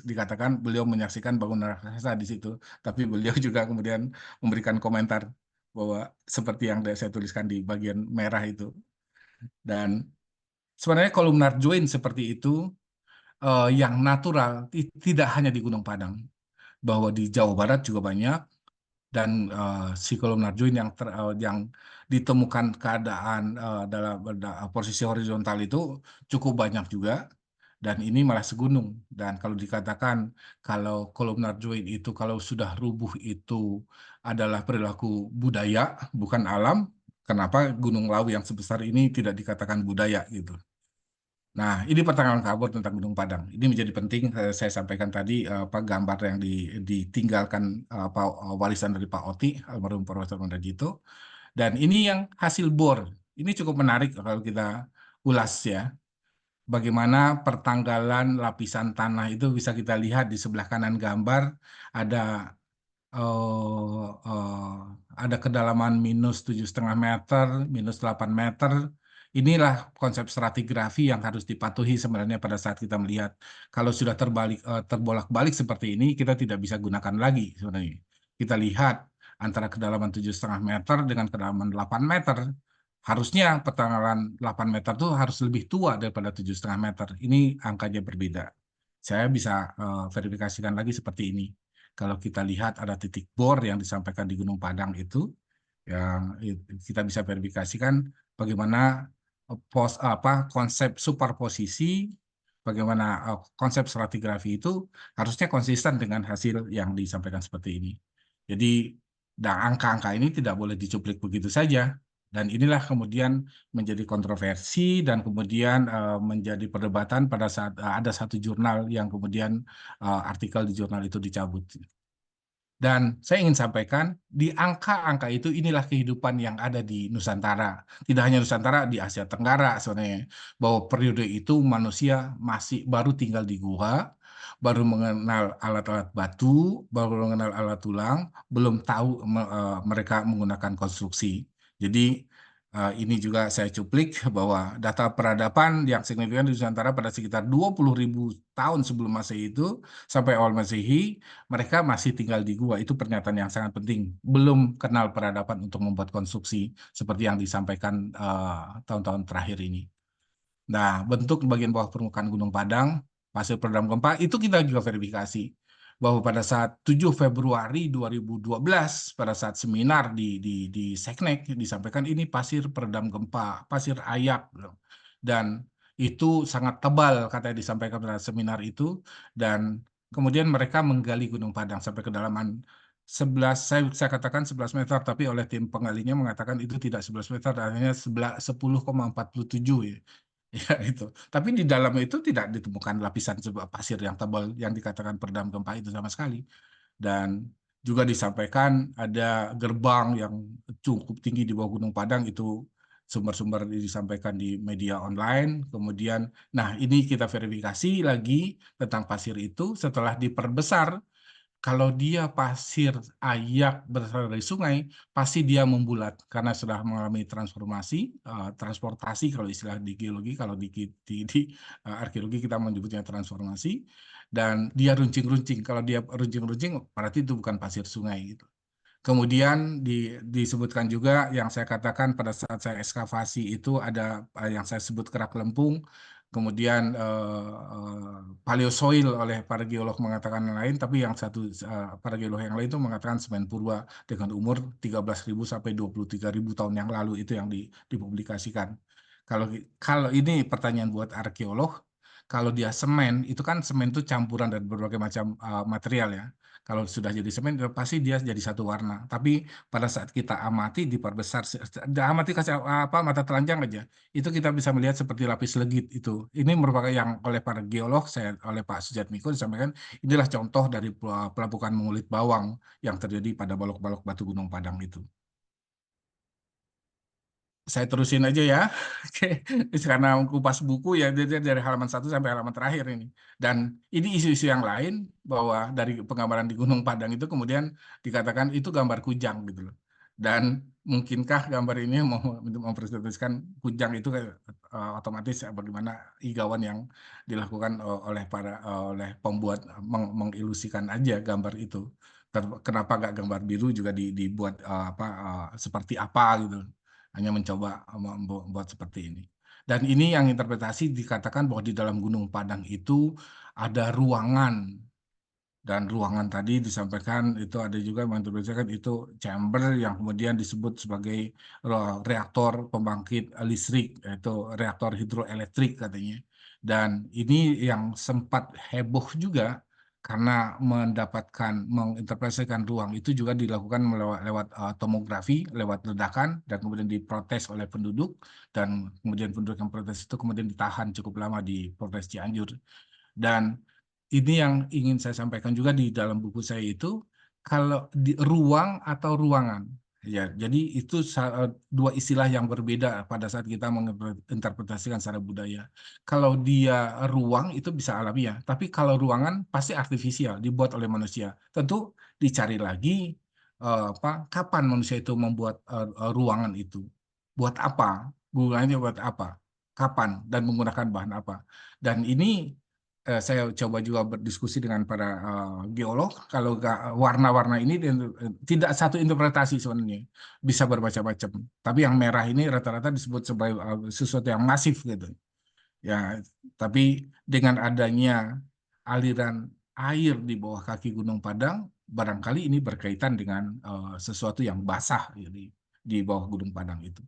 B: dikatakan beliau menyaksikan bangunan raksasa di situ, tapi beliau juga kemudian memberikan komentar bahwa seperti yang saya tuliskan di bagian merah itu. Dan sebenarnya kolumnar join seperti itu yang natural tidak hanya di Gunung Padang, bahwa di Jawa Barat juga banyak, dan si kolumnar join yang ditemukan keadaan dalam posisi horizontal itu cukup banyak juga, dan ini malah segunung. Dan kalau dikatakan kalau kolumnar join itu kalau sudah rubuh itu adalah perilaku budaya bukan alam, Kenapa Gunung Lawu yang sebesar ini tidak dikatakan budaya gitu. Nah, ini pertanyaan kabur tentang Gunung Padang. Ini menjadi penting saya sampaikan tadi apa gambar yang ditinggalkan warisan dari Pak Oti, almarhum Profesor Mondragito. Dan ini yang hasil bor. Ini cukup menarik kalau kita ulas ya. Bagaimana pertanggalan lapisan tanah itu bisa kita lihat di sebelah kanan gambar ada ada kedalaman -7,5 meter, -8 meter. Inilah konsep stratigrafi yang harus dipatuhi sebenarnya pada saat kita melihat. Kalau sudah terbolak-balik seperti ini, kita tidak bisa gunakan lagi sebenarnya. Kita lihat antara kedalaman 7,5 meter dengan kedalaman 8 meter. Harusnya pertanggalan 8 meter itu harus lebih tua daripada 7,5 meter. Ini angkanya berbeda. Saya bisa verifikasikan lagi seperti ini. Kalau kita lihat ada titik bor yang disampaikan di Gunung Padang itu, yang kita bisa verifikasikan bagaimana konsep superposisi, bagaimana konsep stratigrafi itu harusnya konsisten dengan hasil yang disampaikan seperti ini. Jadi, dan angka-angka ini tidak boleh dicuplik begitu saja. Dan inilah kemudian menjadi kontroversi dan kemudian menjadi perdebatan pada saat ada satu jurnal yang kemudian artikel di jurnal itu dicabut. Dan saya ingin sampaikan, di angka-angka itu inilah kehidupan yang ada di Nusantara. Tidak hanya Nusantara, di Asia Tenggara sebenarnya. Bahwa periode itu manusia masih baru tinggal di gua, baru mengenal alat-alat batu, baru mengenal alat tulang, belum tahu mereka menggunakan konstruksi. Jadi ini juga saya cuplik bahwa data peradaban yang signifikan di Nusantara pada sekitar 20.000 tahun sebelum Masehi itu sampai awal Masehi mereka masih tinggal di gua. Itu pernyataan yang sangat penting. Belum kenal peradaban untuk membuat konstruksi seperti yang disampaikan tahun-tahun terakhir ini. Nah, bentuk bagian bawah permukaan Gunung Padang, pasir peredam gempa, itu kita juga verifikasi. Bahwa pada saat 7 Februari 2012, pada saat seminar di Seknek, disampaikan ini pasir peredam gempa, pasir ayak. Dan itu sangat tebal, katanya disampaikan pada seminar itu. Dan kemudian mereka menggali Gunung Padang sampai kedalaman 11, saya katakan 11 meter, tapi oleh tim penggalinya mengatakan itu tidak 11 meter, hanya 10,47 ya. Ya itu. Tapi di dalam itu tidak ditemukan lapisan sebuah pasir yang tebal yang dikatakan peredam gempa itu sama sekali. Dan juga disampaikan ada gerbang yang cukup tinggi di bawah Gunung Padang itu sumber-sumber disampaikan di media online. Kemudian, nah ini kita verifikasi lagi tentang pasir itu setelah diperbesar kalau dia pasir ayak berasal dari sungai, pasti dia membulat karena sudah mengalami transformasi, transportasi kalau istilah di geologi, kalau di arkeologi kita menyebutnya transformasi, dan dia runcing-runcing. Kalau dia runcing-runcing, berarti itu bukan pasir sungai gitu. Kemudian disebutkan juga yang saya katakan pada saat saya ekskavasi itu ada yang saya sebut kerak lempung, kemudian paleosoil oleh para geolog mengatakan yang lain, tapi yang satu para geolog yang lain itu mengatakan semen purba dengan umur 13.000 sampai 23.000 tahun yang lalu itu yang dipublikasikan. Kalau kalau ini pertanyaan buat arkeolog, kalau dia semen itu kan semen itu campuran dari berbagai macam material ya. Kalau sudah jadi semen, pasti dia jadi satu warna. Tapi pada saat kita amati, diperbesar, amati kasih apa mata telanjang aja, itu kita bisa melihat seperti lapis legit itu. Ini merupakan yang oleh para geolog, oleh Pak Sujatmiko disampaikan, inilah contoh dari pelapukan mengulit bawang yang terjadi pada balok-balok batu Gunung Padang itu. Saya terusin aja ya. Oke, karena kupas buku ya dari halaman 1 sampai halaman terakhir ini. Dan ini isu-isu yang lain bahwa dari penggambaran di Gunung Padang itu kemudian dikatakan itu gambar kujang gitu loh. Dan mungkinkah gambar ini mempresentasikan kujang itu otomatis bagaimana igawan yang dilakukan oleh pembuat mengilusikan aja gambar itu. Kenapa nggak gambar biru juga dibuat seperti apa gitu, hanya mencoba membuat seperti ini. Dan ini yang interpretasi dikatakan bahwa di dalam Gunung Padang itu ada ruangan, dan ruangan tadi disampaikan itu ada juga yang menginterpretasikan itu chamber yang kemudian disebut sebagai reaktor pembangkit listrik, yaitu reaktor hidroelektrik katanya. Dan ini yang sempat heboh juga karena menginterpretasikan ruang itu juga dilakukan lewat tomografi, lewat ledakan, dan kemudian diprotes oleh penduduk, dan kemudian penduduk yang protes itu kemudian ditahan cukup lama di Polres Cianjur. Dan ini yang ingin saya sampaikan juga di dalam buku saya itu, kalau di ruang atau ruangan. Ya, jadi itu dua istilah yang berbeda pada saat kita menginterpretasikan secara budaya. Kalau dia ruang itu bisa alamiah, tapi kalau ruangan pasti artifisial, dibuat oleh manusia. Tentu dicari lagi kapan manusia itu membuat ruangan itu. Buat apa? Gunanya buat apa? Kapan dan menggunakan bahan apa? Dan ini saya coba juga berdiskusi dengan para geolog. Kalau warna-warna ini tidak satu interpretasi sebenarnya, bisa bermacam-macam. Tapi yang merah ini rata-rata disebut sebagai sesuatu yang masif gitu. Ya, tapi dengan adanya aliran air di bawah kaki Gunung Padang, barangkali ini berkaitan dengan sesuatu yang basah ya, di bawah Gunung Padang itu.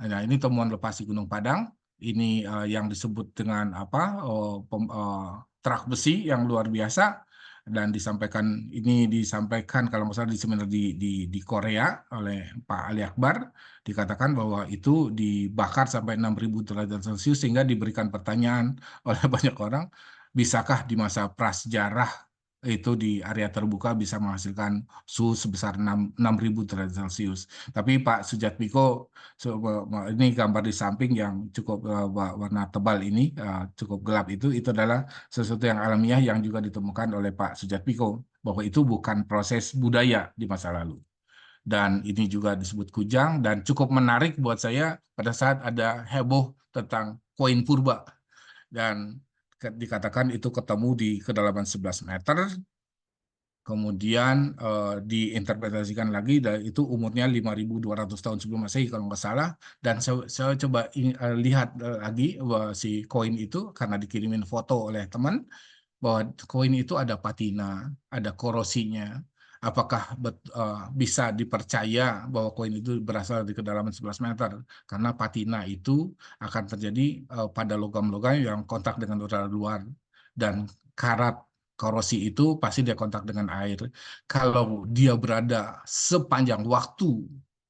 B: Nah, ini temuan lepas di Gunung Padang. Ini yang disebut dengan apa? Truk besi yang luar biasa, dan disampaikan kalau nggak salah di seminar di Korea oleh Pak Ali Akbar, dikatakan bahwa itu dibakar sampai 6.000 derajat Celcius sehingga diberikan pertanyaan oleh banyak orang, bisakah di masa prasejarah itu di area terbuka bisa menghasilkan suhu sebesar 6.000 derajat Celcius. Tapi Pak Sujatmiko, ini gambar di samping yang cukup warna tebal ini, cukup gelap itu adalah sesuatu yang alamiah yang juga ditemukan oleh Pak Sujatmiko, bahwa itu bukan proses budaya di masa lalu. Dan ini juga disebut kujang, dan cukup menarik buat saya pada saat ada heboh tentang koin purba. Dan dikatakan itu ketemu di kedalaman 11 meter, kemudian diinterpretasikan lagi, dan itu umurnya 5.200 tahun sebelum Masehi kalau nggak salah. Dan saya coba lihat lagi bahwa si koin itu, karena dikirimin foto oleh teman, bahwa koin itu ada patina, ada korosinya. Apakah bisa dipercaya bahwa koin itu berasal dari kedalaman 11 meter? Karena patina itu akan terjadi pada logam-logam yang kontak dengan udara luar. Dan karat korosi itu pasti dia kontak dengan air. Kalau dia berada sepanjang waktu,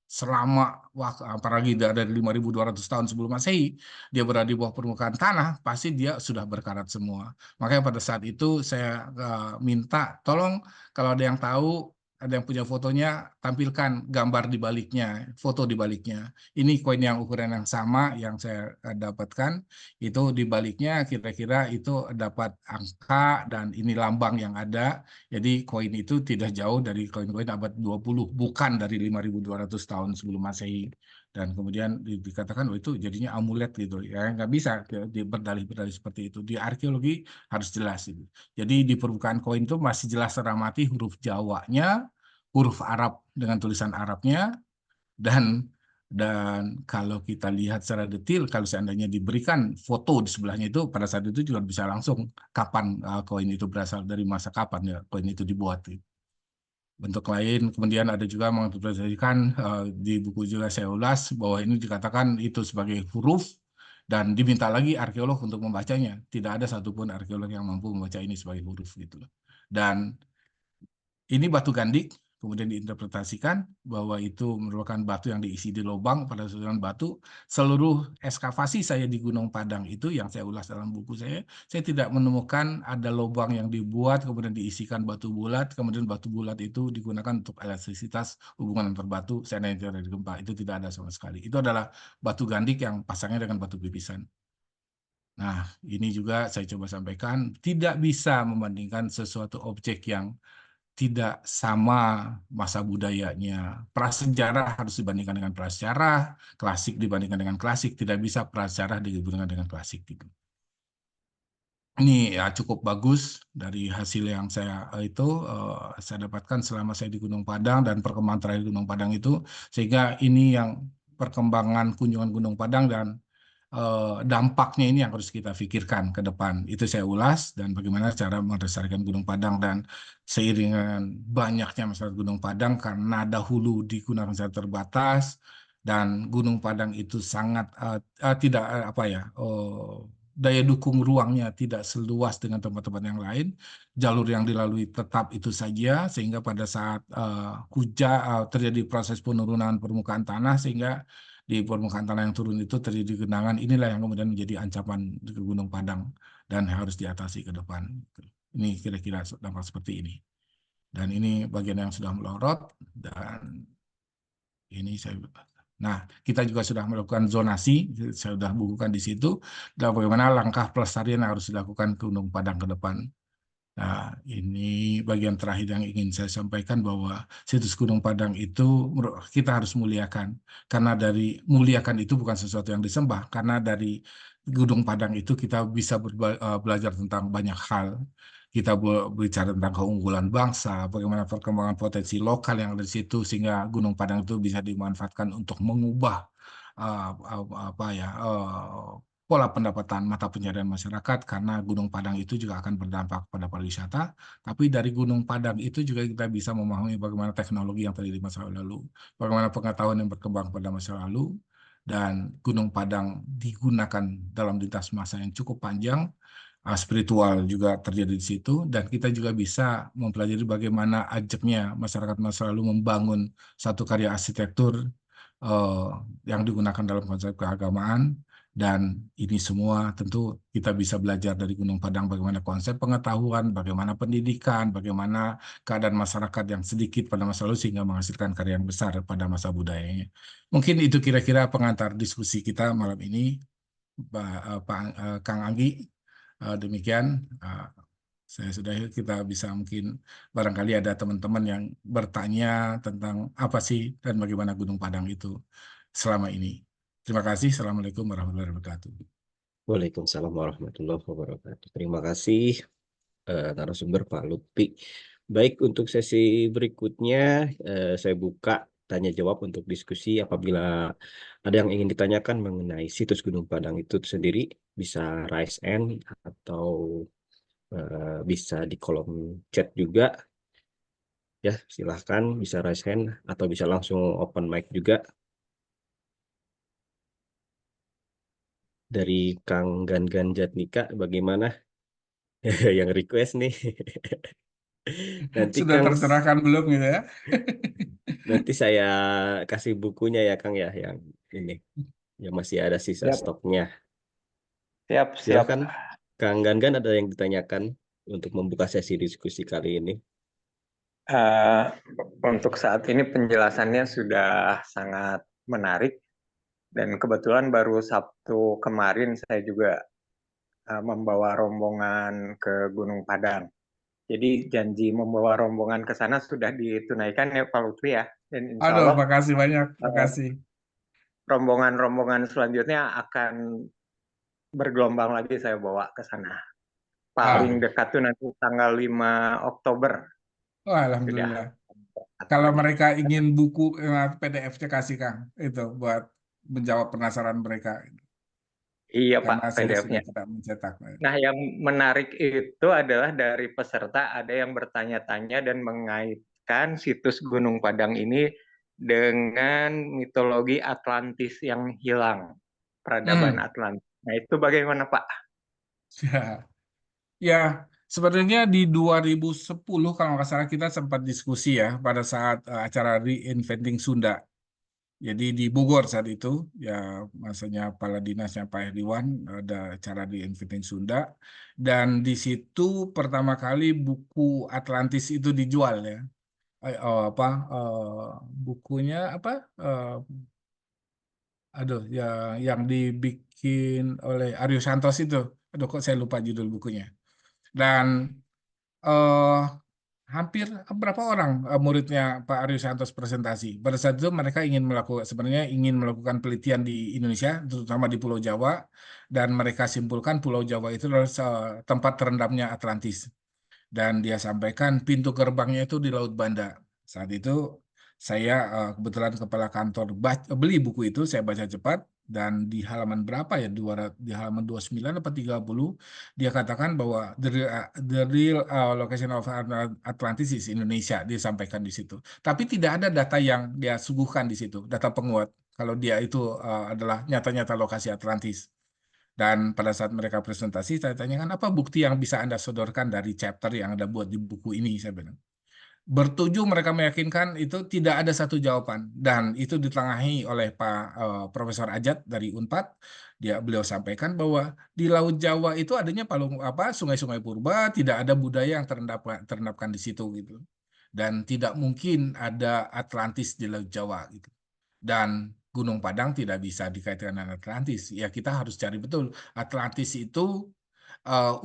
B: selama apalagi dari 5.200 tahun sebelum Masehi, dia berada di bawah permukaan tanah, pasti dia sudah berkarat semua. Makanya pada saat itu saya minta tolong, kalau ada yang tahu, ada yang punya fotonya, tampilkan gambar di baliknya, foto di baliknya. Ini koin yang ukuran yang sama yang saya dapatkan, itu di baliknya kira-kira itu dapat angka dan ini lambang yang ada. Jadi koin itu tidak jauh dari koin-koin abad 20, bukan dari 5.200 tahun sebelum Masehi. Dan kemudian dikatakan oh itu jadinya amulet gitu ya, nggak bisa berdalih-berdalih seperti itu. Di arkeologi harus jelas itu. Jadi di permukaan koin itu masih jelas teramati huruf Jawanya, huruf Arab dengan tulisan Arabnya, dan kalau kita lihat secara detail, kalau seandainya diberikan foto di sebelahnya itu, pada saat itu juga bisa langsung kapan koin itu berasal, dari masa kapan ya koin itu dibuat. Bentuk lain kemudian ada juga menginterpretasikan, di buku juga saya ulas bahwa ini dikatakan itu sebagai huruf, dan diminta lagi arkeolog untuk membacanya. Tidak ada satupun arkeolog yang mampu membaca ini sebagai huruf gitu loh. Dan ini batu gandik, kemudian diinterpretasikan bahwa itu merupakan batu yang diisi di lubang pada susunan batu. Seluruh ekskavasi saya di Gunung Padang itu yang saya ulas dalam buku saya tidak menemukan ada lubang yang dibuat kemudian diisikan batu bulat, kemudian batu bulat itu digunakan untuk elastisitas hubungan antar batu seandainya terjadi gempa. Itu tidak ada sama sekali. Itu adalah batu gandik yang pasangnya dengan batu pipisan. Nah, ini juga saya coba sampaikan, tidak bisa membandingkan sesuatu objek yang tidak sama masa budayanya. Prasejarah harus dibandingkan dengan prasejarah, klasik dibandingkan dengan klasik, tidak bisa prasejarah dibandingkan dengan klasik gitu. Ini ya cukup bagus dari hasil yang saya dapatkan selama saya di Gunung Padang dan perkembangan terakhir Gunung Padang itu, sehingga ini yang perkembangan kunjungan Gunung Padang dan dampaknya ini yang harus kita pikirkan ke depan. Itu saya ulas, dan bagaimana cara melestarikan Gunung Padang, dan seiring dengan banyaknya masyarakat Gunung Padang karena dahulu digunakan secara terbatas, dan Gunung Padang itu sangat tidak apa ya daya dukung ruangnya tidak seluas dengan tempat-tempat yang lain, jalur yang dilalui tetap itu saja, sehingga pada saat hujan terjadi proses penurunan permukaan tanah, sehingga di permukaan tanah yang turun itu terjadi genangan, inilah yang kemudian menjadi ancaman di Gunung Padang dan harus diatasi ke depan. Ini kira-kira dampak seperti ini. Dan ini bagian yang sudah melorot, dan ini saya. Nah, kita juga sudah melakukan zonasi, saya sudah bukukan di situ, dan bagaimana langkah pelestarian yang harus dilakukan Gunung Padang ke depan. Nah, ini bagian terakhir yang ingin saya sampaikan, bahwa situs Gunung Padang itu kita harus muliakan. Karena dari muliakan itu bukan sesuatu yang disembah, karena dari Gunung Padang itu kita bisa belajar tentang banyak hal. Kita berbicara tentang keunggulan bangsa, bagaimana perkembangan potensi lokal yang ada di situ, sehingga Gunung Padang itu bisa dimanfaatkan untuk mengubah apa ya pola pendapatan mata pencaharian masyarakat, karena Gunung Padang itu juga akan berdampak pada pariwisata. Tapi dari Gunung Padang itu juga kita bisa memahami bagaimana teknologi yang terjadi di masa lalu, bagaimana pengetahuan yang berkembang pada masa lalu, dan Gunung Padang digunakan dalam lintas masa yang cukup panjang. Spiritual juga terjadi di situ, dan kita juga bisa mempelajari bagaimana ajaknya masyarakat masa lalu membangun satu karya arsitektur eh, yang digunakan dalam konsep keagamaan. Dan ini semua tentu kita bisa belajar dari Gunung Padang, bagaimana konsep pengetahuan, bagaimana pendidikan, bagaimana keadaan masyarakat yang sedikit pada masa lalu sehingga menghasilkan karya yang besar pada masa budayanya. Mungkin itu kira-kira pengantar diskusi kita malam ini, Kang Anggi. Demikian saya sudah, kita bisa mungkin barangkali ada teman-teman yang bertanya tentang apa sih dan bagaimana Gunung Padang itu selama ini. Terima kasih. Assalamualaikum warahmatullahi wabarakatuh.
A: Waalaikumsalam warahmatullahi wabarakatuh. Terima kasih narasumber Pak Lutfi. Baik, untuk sesi berikutnya saya buka tanya jawab untuk diskusi. Apabila ada yang ingin ditanyakan mengenai situs Gunung Padang itu sendiri, bisa raise hand atau bisa di kolom chat juga. Ya, silahkan bisa raise hand atau bisa langsung open mic juga. Dari Kang Gan Jatnika, bagaimana? Yang request nih. Nanti
B: Sudah
A: Kang,
B: tercerahkan belum gitu ya?
A: nanti saya kasih bukunya ya Kang ya, yang ini, yang masih ada sisa
C: Siap,
A: stoknya.
C: siap, siap.
A: Silahkan Kang Gan ada yang ditanyakan untuk membuka sesi diskusi kali ini.
C: Eh, untuk saat ini penjelasannya sudah sangat menarik, dan kebetulan baru Sabtu kemarin saya juga membawa rombongan ke Gunung Padang. Jadi janji membawa rombongan ke sana sudah ditunaikan ya Pak Lutfi ya. Dan insya
B: Aduh,
C: Allah
B: makasih banyak.
C: eh,
B: Makasih.
C: rombongan-rombongan selanjutnya akan bergelombang lagi saya bawa ke sana. Paling
B: Ah,
C: dekat tuh nanti tanggal 5 Oktober
B: oh,
C: sudah
B: Alhamdulillah. Kalau
C: lagi.
B: mereka ingin buku PDF-nya kasih Kang, itu buat menjawab penasaran mereka.
C: Iya Pak,
B: Karena saya sudah
C: PDF-nya.
B: tidak mencetak.
C: Nah, yang menarik itu adalah dari peserta ada yang bertanya-tanya dan mengaitkan situs Gunung Padang ini dengan mitologi Atlantis yang hilang, peradaban
B: Hmm.
C: Atlantis. Nah, itu bagaimana Pak?
B: Ya, ya, sebenarnya di 2010 kalau nggak salah kita sempat diskusi ya pada saat acara Reinventing Sunda. Jadi di Bogor saat itu, ya masanya Kepala Dinasnya Pak Heriwan, ada acara Reinventing Sunda. Dan di situ pertama kali buku Atlantis itu dijual ya. Apa bukunya apa? Eh, aduh, yang dibikin oleh Aryo Santos itu. Aduh, kok saya lupa judul bukunya. Dan eh hampir berapa orang muridnya Pak Aryo Santos presentasi. Pada saat itu mereka sebenarnya ingin melakukan penelitian di Indonesia, terutama di Pulau Jawa, dan mereka simpulkan Pulau Jawa itu adalah tempat terendamnya Atlantis. Dan dia sampaikan pintu gerbangnya itu di Laut Banda. Saat itu saya kebetulan kepala kantor beli buku itu, saya baca cepat, dan di halaman berapa ya, di halaman 29 atau 30 dia katakan bahwa the real location of Atlantis is Indonesia, dia sampaikan di situ. Tapi tidak ada data yang dia suguhkan di situ, data penguat kalau dia itu adalah nyata-nyata lokasi Atlantis. Dan pada saat mereka presentasi, saya tanyakan apa bukti yang bisa Anda sodorkan dari chapter yang Anda buat di buku ini, saya bilang. Bertujuh mereka meyakinkan itu tidak ada satu jawaban, dan itu ditengahi oleh Pak Profesor Ajat dari Unpad. Beliau sampaikan bahwa di Laut Jawa itu adanya sungai-sungai purba, tidak ada budaya yang terendapkan di situ gitu, dan tidak mungkin ada Atlantis di Laut Jawa gitu. Dan Gunung Padang tidak bisa dikaitkan dengan Atlantis. Ya kita harus cari betul Atlantis itu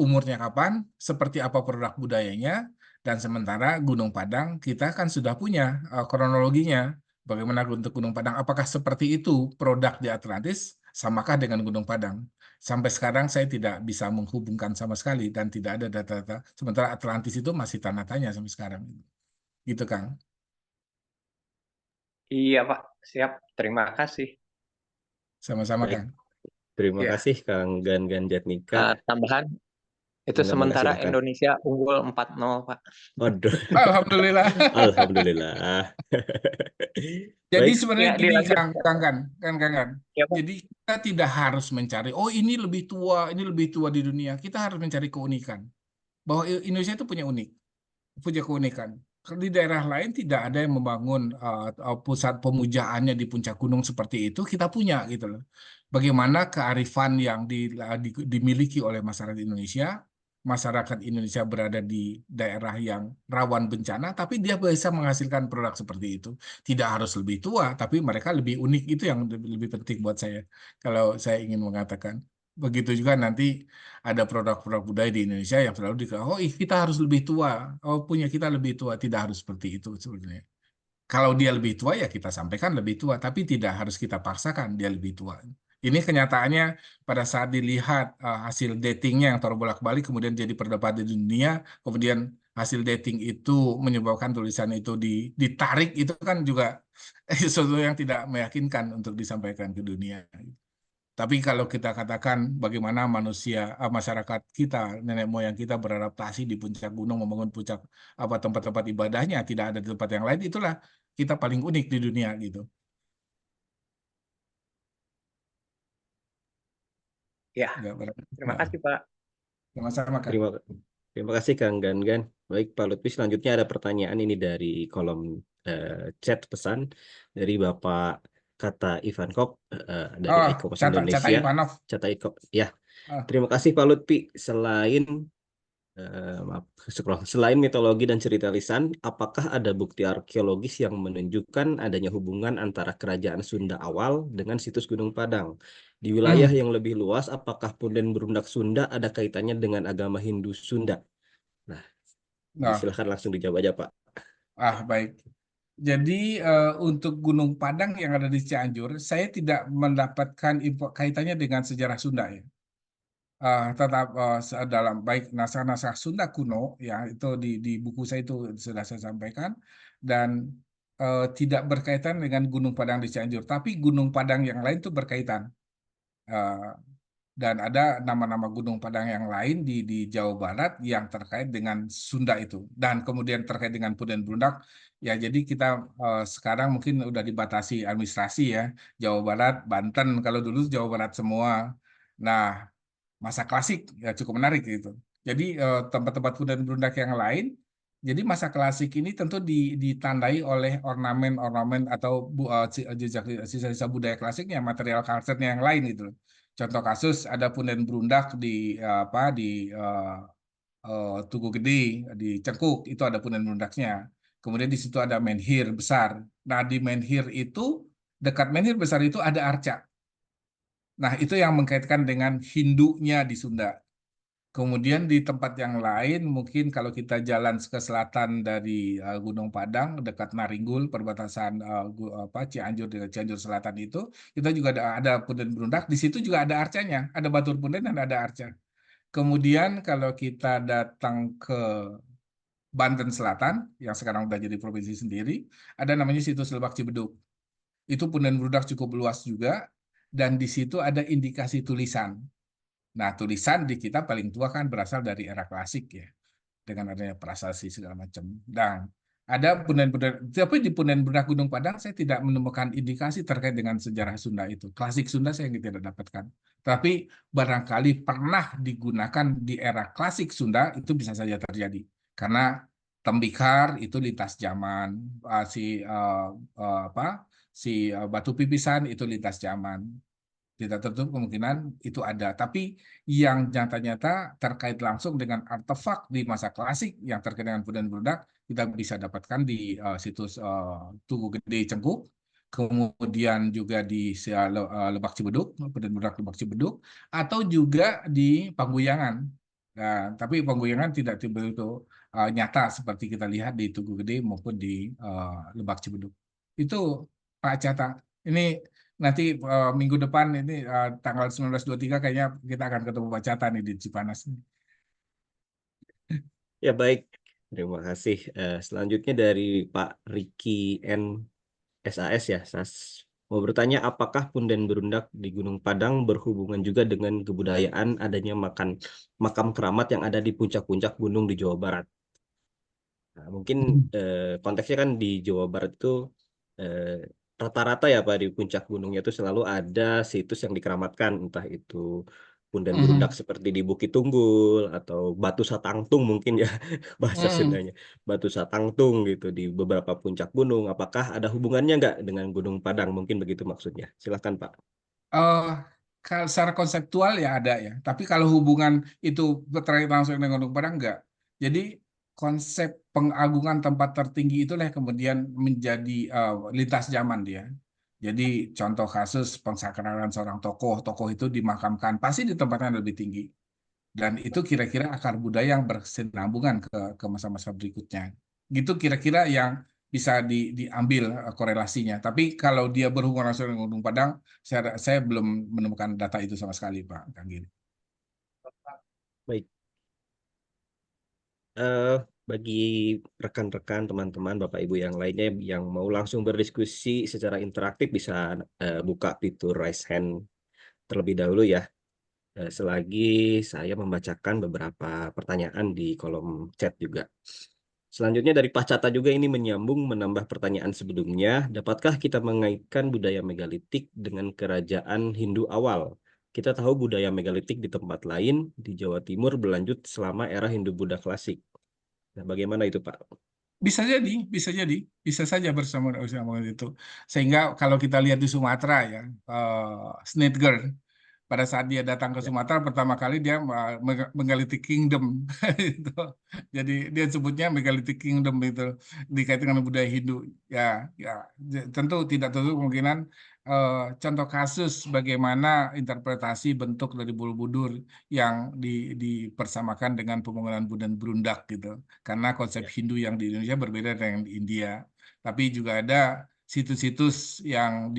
B: umurnya kapan, seperti apa produk budayanya, dan sementara Gunung Padang kita kan sudah punya kronologinya. Bagaimana untuk Gunung Padang? Apakah seperti itu produk di Atlantis? Samakah dengan Gunung Padang? Sampai sekarang saya tidak bisa menghubungkan sama sekali dan tidak ada data-data. Sementara Atlantis itu masih tanda tanya sampai sekarang. Gitu, Kang.
C: Iya, Pak. Siap. Terima kasih.
B: Sama-sama,
A: Baik,
B: Kang.
A: terima
C: Ya.
A: kasih Kang Gan Jatnika.
C: Tambahan, itu
A: Mangga
C: sementara
A: silakan.
C: Indonesia unggul 4-0, Pak.
A: Waduh,
B: Alhamdulillah.
A: alhamdulillah.
B: Jadi
A: Baik,
B: sebenarnya
C: Ya,
B: gini,
C: dilanjut.
B: Kang.
C: Ya, Pak.
B: Jadi kita tidak harus mencari, oh ini lebih tua di dunia. Kita harus mencari keunikan. Bahwa Indonesia itu punya keunikan. Kalau di daerah lain tidak ada yang membangun pusat pemujaannya di puncak gunung seperti itu, kita punya gitu loh. Bagaimana kearifan yang dimiliki oleh masyarakat Indonesia berada di daerah yang rawan bencana, tapi dia bisa menghasilkan produk seperti itu. Tidak harus lebih tua, tapi mereka lebih unik. Itu yang lebih penting buat saya. Kalau saya ingin mengatakan. Begitu juga nanti ada produk-produk budaya di Indonesia yang selalu dikatakan, oh kita harus lebih tua, oh punya kita lebih tua. Tidak harus seperti itu sebenarnya. Kalau dia lebih tua ya kita sampaikan lebih tua, tapi tidak harus kita paksakan dia lebih tua. Ini kenyataannya pada saat dilihat hasil datingnya yang terbolak-balik kemudian jadi perdebatan di dunia, kemudian hasil dating itu menyebabkan tulisan itu ditarik, itu kan juga sesuatu yang tidak meyakinkan untuk disampaikan ke dunia. Tapi kalau kita katakan bagaimana masyarakat kita, nenek moyang kita beradaptasi di puncak gunung, membangun tempat-tempat ibadahnya, tidak ada di tempat yang lain, itulah kita paling unik di dunia gitu.
C: Ya,
B: Nggak berarti.
C: terima
B: Nah,
C: kasih, Pak.
B: sama-sama, Kak.
A: terima terima kasih Kang Gan. Baik, Pak Lutfi, selanjutnya ada pertanyaan ini dari kolom eh, chat pesan dari Bapak Kata Ivankov dari
B: Oh,
A: Aikopos
B: Cata
A: Indonesia.
B: Ivanov.
A: Cata Iko, ya.
B: Ah,
A: Terima kasih Pak Lutfi. Maaf, selain mitologi dan cerita lisan, apakah ada bukti arkeologis yang menunjukkan adanya hubungan antara kerajaan Sunda awal dengan situs Gunung Padang? Di wilayah
B: hmm.
A: yang lebih luas, apakah Punden Berundak Sunda ada kaitannya dengan agama Hindu Sunda? Nah,
B: Nah,
A: silahkan langsung dijawab aja, Pak.
B: baik. Jadi untuk Gunung Padang yang ada di Cianjur, saya tidak mendapatkan info kaitannya dengan sejarah Sunda ya. Tetap dalam baik naskah-naskah Sunda kuno ya itu di buku saya itu sudah saya sampaikan, dan tidak berkaitan dengan Gunung Padang di Cianjur, tapi Gunung Padang yang lain itu berkaitan. Eh, dan ada nama-nama Gunung Padang yang lain di Jawa Barat yang terkait dengan Sunda itu, dan kemudian terkait dengan Punden Brundak. Ya jadi kita sekarang mungkin udah dibatasi administrasi ya, Jawa Barat, Banten, kalau dulu Jawa Barat semua. Nah, masa klasik ya cukup menarik gitu. Jadi tempat-tempat kuda dan berundak yang lain, jadi masa klasik ini tentu ditandai oleh ornamen-ornamen atau jejak sisa-sisa budaya klasiknya, material karsetnya yang lain gitu loh. Contoh kasus ada punden berundak di di Tugu Gede, di Cengkuk itu ada punden berundaknya. Kemudian di situ ada menhir besar. Nah di menhir itu, dekat menhir besar itu ada arca. Nah itu yang mengkaitkan dengan Hindunya di Sunda. Kemudian di tempat yang lain, mungkin kalau kita jalan ke selatan dari Gunung Padang, dekat Naringgul, perbatasan Cianjur dengan Cianjur Selatan itu, kita juga ada Punden Berundak. Di situ juga ada arcanya, ada Batur Punden dan ada arca. Kemudian kalau kita datang ke Banten Selatan, yang sekarang udah jadi provinsi sendiri, ada namanya situs Lebak Cibeduk. Itu Punden Berundak cukup luas juga, dan di situ ada indikasi tulisan. Nah, tulisan di kita paling tua kan berasal dari era klasik ya, dengan adanya prasasti segala macam. Dan Ada punden-punden, tapi di punden benak Gunung Padang saya tidak menemukan indikasi terkait dengan sejarah Sunda itu. Klasik Sunda saya tidak dapatkan. Tapi barangkali pernah digunakan di era klasik Sunda itu bisa saja terjadi. Karena tembikar itu lintas zaman, batu pipisan itu lintas zaman. Tidak tertutup kemungkinan itu ada. Tapi yang nyata-nyata terkait langsung dengan artefak di masa klasik yang terkait dengan punden berudak kita bisa dapatkan di situs Tugu Gede Cengkuk, kemudian juga di Lebak Cibeduk, punden berudak Lebak Cibeduk, atau juga di Pangguyangan. Nah, tapi Pangguyangan tidak begitu nyata seperti kita lihat di Tugu Gede maupun di Lebak Cibeduk. Itu Pak Cata. Ini nanti minggu depan ini tanggal 19-23 kayaknya kita akan ketemu Pak Cata nih di Cipanas.
A: Ya baik, terima kasih. Selanjutnya dari Pak Ricky N. SAS ya, SAS. Mau bertanya, apakah punden berundak di Gunung Padang berhubungan juga dengan kebudayaan adanya makam keramat yang ada di puncak-puncak gunung di Jawa Barat? Nah, mungkin konteksnya kan di Jawa Barat itu eh, rata-rata ya Pak, di puncak gunungnya itu selalu ada situs yang dikeramatkan, entah itu punden berundak
B: Mhm.
A: seperti di Bukit Tunggul atau Batu Satangtung mungkin ya bahasa
B: Mhm.
A: Sundanya, Batu Satangtung gitu di beberapa puncak gunung. Apakah ada hubungannya nggak dengan Gunung Padang? Mungkin begitu maksudnya. Silakan Pak.
B: Eh, Secara konseptual ya ada ya, tapi kalau hubungan itu terkait langsung dengan Gunung Padang enggak. Jadi konsep pengagungan tempat tertinggi itulah yang kemudian menjadi lintas zaman dia. Jadi contoh kasus pensakralan seorang tokoh, tokoh itu dimakamkan pasti di tempat yang lebih tinggi. Dan itu kira-kira akar budaya yang berkesinambungan ke masa-masa berikutnya. Gitu kira-kira yang bisa diambil korelasinya. Tapi kalau dia berhubungan langsung dengan Gunung Padang, saya belum menemukan data itu sama sekali, Pak Kang Giri.
A: Baik. eh Bagi rekan-rekan, teman-teman, Bapak Ibu yang lainnya yang mau langsung berdiskusi secara interaktif bisa buka fitur raise hand terlebih dahulu ya. Selagi saya membacakan beberapa pertanyaan di kolom chat juga. Selanjutnya dari Pak Cata juga ini menyambung menambah pertanyaan sebelumnya. Dapatkah kita mengaitkan budaya megalitik dengan kerajaan Hindu awal? Kita tahu budaya megalitik di tempat lain di Jawa Timur berlanjut selama era Hindu-Buddha klasik. Nah, bagaimana itu, Pak?
B: Bisa jadi, bisa saja bersama itu. Sehingga kalau kita lihat di Sumatera ya, Snitger pada saat dia datang ke
A: Ya,
B: Sumatera pertama kali dia Megalithic Kingdom itu. Jadi dia sebutnya Megalithic Kingdom itu dikaitkan dengan budaya Hindu. Ya, ya tentu tidak tentu kemungkinan contoh kasus bagaimana interpretasi bentuk dari Borobudur yang dipersamakan dengan pembangunan Budan Berundak gitu. Karena konsep
A: ya.
B: Hindu yang di Indonesia berbeda dengan di India. Tapi juga ada situs-situs yang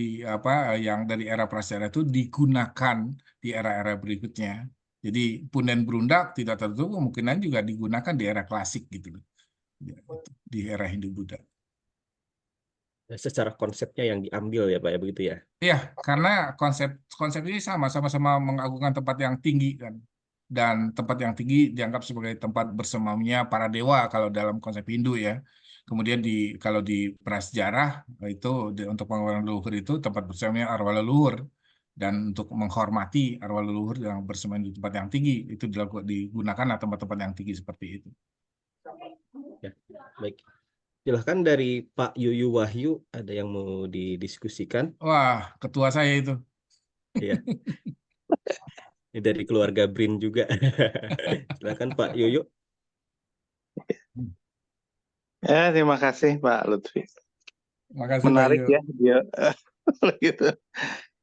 B: yang dari era prasejarah itu digunakan di era-era berikutnya. Jadi punden berundak tidak tertutup kemungkinan juga digunakan di era klasik gitu loh. Ya, itu, di era Hindu-Buddha.
A: Secara konsepnya yang diambil ya, Pak, ya begitu ya.
B: Iya, karena konsep konsep ini sama-sama mengagungkan tempat yang tinggi kan. Dan tempat yang tinggi dianggap sebagai tempat bersemayamnya para dewa kalau dalam konsep Hindu ya. Kemudian kalau di prasejarah itu untuk pengakuan leluhur itu tempat bersemayamnya arwah leluhur dan untuk menghormati arwah leluhur yang bersemayam di tempat yang tinggi itu digunakan tempat-tempat yang tinggi seperti itu.
A: Ya, baik. Silahkan dari Pak Yuyu Wahyu, ada yang mau didiskusikan?
B: Wah, ketua saya itu.
A: Ya, ini dari keluarga Brin juga. Silakan Pak Yuyu.
D: Ya, terima kasih Pak Lutfi.
B: Makasih Pak
D: Menarik
B: Yu.
D: ya dia gitu.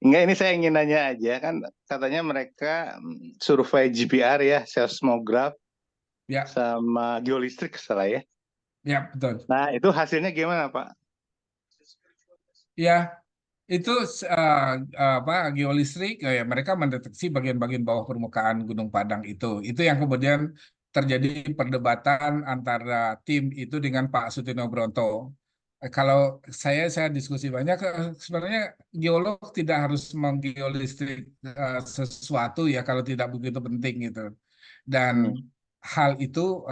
D: Enggak, ini saya ingin nanya aja kan katanya mereka survei GPR ya, seismograf
B: Ya,
D: sama geolistrik salah ya.
B: ya betul.
D: Nah, itu hasilnya gimana Pak?
B: Ya, itu geolistrik ya mereka mendeteksi bagian-bagian bawah permukaan Gunung Padang itu. Itu yang kemudian terjadi perdebatan antara tim itu dengan Pak Sutino Bronto. Kalau saya diskusi banyak sebenarnya geolog tidak harus menggeolistrik sesuatu ya kalau tidak begitu penting gitu. Dan
D: Hmm.
B: hal itu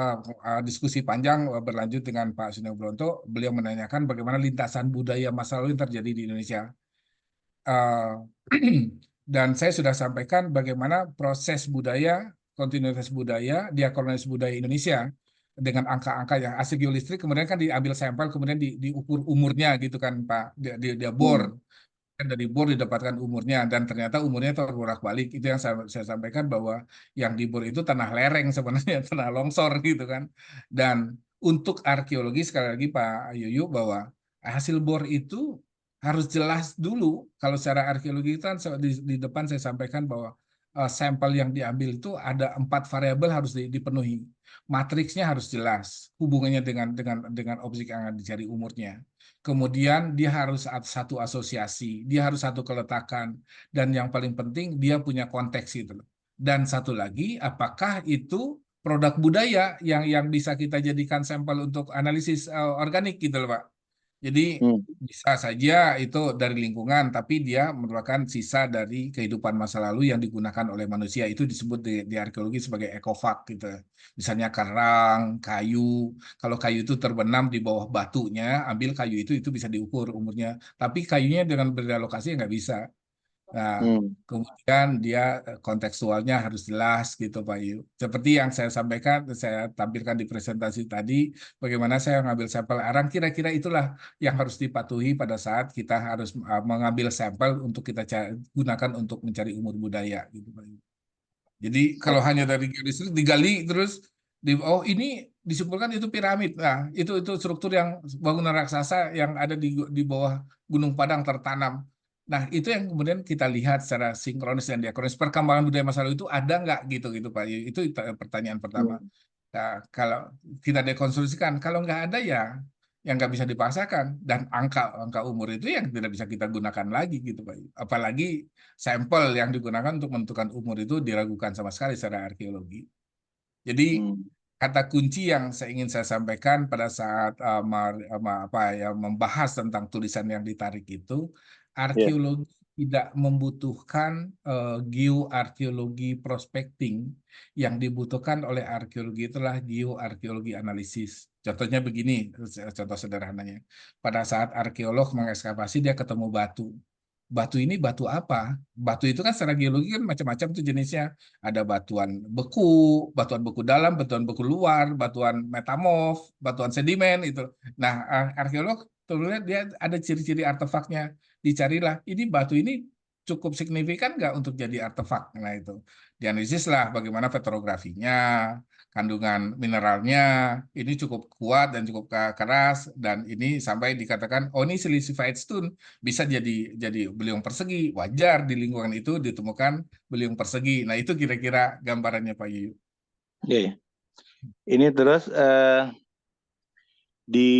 B: diskusi panjang berlanjut dengan Pak Sunyo Bronto. Beliau menanyakan bagaimana lintasan budaya masa lalu yang terjadi di Indonesia. Eh, dan saya sudah sampaikan bagaimana proses budaya, kontinuitas budaya, diakronis budaya Indonesia dengan angka-angka yang asik geolistrik, kemudian kan diambil sampel, kemudian diukur umurnya gitu kan Pak, dia
D: Hmm.
B: bor. Kan dari bor didapatkan umurnya dan ternyata umurnya terbolak-balik. Itu yang saya sampaikan bahwa yang di bor itu tanah lereng sebenarnya, tanah longsor gitu kan. Dan untuk arkeologi sekali lagi Pak Yuyu bahwa hasil bor itu harus jelas dulu. Kalau secara arkeologi itu kan di depan saya sampaikan bahwa sampel yang diambil itu ada 4 variabel harus dipenuhi. Matriksnya harus jelas, hubungannya dengan objek yang dicari umurnya. Kemudian dia harus satu asosiasi, dia harus satu keletakan, dan yang paling penting dia punya konteks itu. Dan satu lagi, apakah itu produk budaya yang bisa kita jadikan sampel untuk analisis organik gitu loh Pak. Jadi
D: Hmm.
B: bisa saja itu dari lingkungan, tapi dia merupakan sisa dari kehidupan masa lalu yang digunakan oleh manusia. Itu disebut di arkeologi sebagai ekofak gitu. Misalnya kerang, kayu. Kalau kayu itu terbenam di bawah batunya, ambil kayu itu bisa diukur umurnya. Tapi kayunya dengan beralokasi nggak bisa. Nah,
D: Hmm.
B: kemudian dia kontekstualnya harus jelas gitu Pak Yu. Seperti yang saya sampaikan, saya tampilkan di presentasi tadi, bagaimana saya mengambil sampel arang, kira-kira itulah yang harus dipatuhi pada saat kita harus mengambil sampel untuk kita gunakan untuk mencari umur budaya gitu Pak Yu. Jadi kalau hanya dari geodesik digali terus oh ini disimpulkan itu piramid. Nah, itu struktur yang bangunan raksasa yang ada di bawah Gunung Padang tertanam. Nah, itu yang kemudian kita lihat secara sinkronis dan diakronis perkembangan budaya masa lalu itu ada nggak gitu Pak. Itu pertanyaan pertama.
D: Hmm.
B: Nah, kalau kita dekonstruksikan, kalau nggak ada ya yang nggak bisa dipaksakan dan angka umur itu yang tidak bisa kita gunakan lagi gitu Pak. Apalagi sampel yang digunakan untuk menentukan umur itu diragukan sama sekali secara arkeologi. Jadi
D: Hmm.
B: kata kunci yang ingin saya sampaikan pada saat membahas tentang tulisan yang ditarik itu,
D: Ya.
B: arkeologi tidak membutuhkan geoarkeologi prospecting. Yang dibutuhkan oleh arkeologi itulah geoarkeologi analisis. Contohnya begini, contoh sederhananya. Pada saat arkeolog mengekskavasi, dia ketemu batu. Batu ini batu apa? Batu itu kan secara geologi kan macam-macam tuh jenisnya. Ada batuan beku dalam, batuan beku luar, batuan metamorf, batuan sedimen itu. Nah, arkeolog terlihat dia ada ciri-ciri artefaknya. Dicarilah, ini batu ini cukup signifikan nggak untuk jadi artefak? Nah itu dianalisis lah bagaimana petrografinya, kandungan mineralnya, ini cukup kuat dan cukup keras dan ini sampai dikatakan oh ini silicified stone bisa jadi beliung persegi, wajar di lingkungan itu ditemukan beliung persegi. Nah itu kira-kira gambarannya Pak Yuyu.
D: Ya, ya. Ini terus di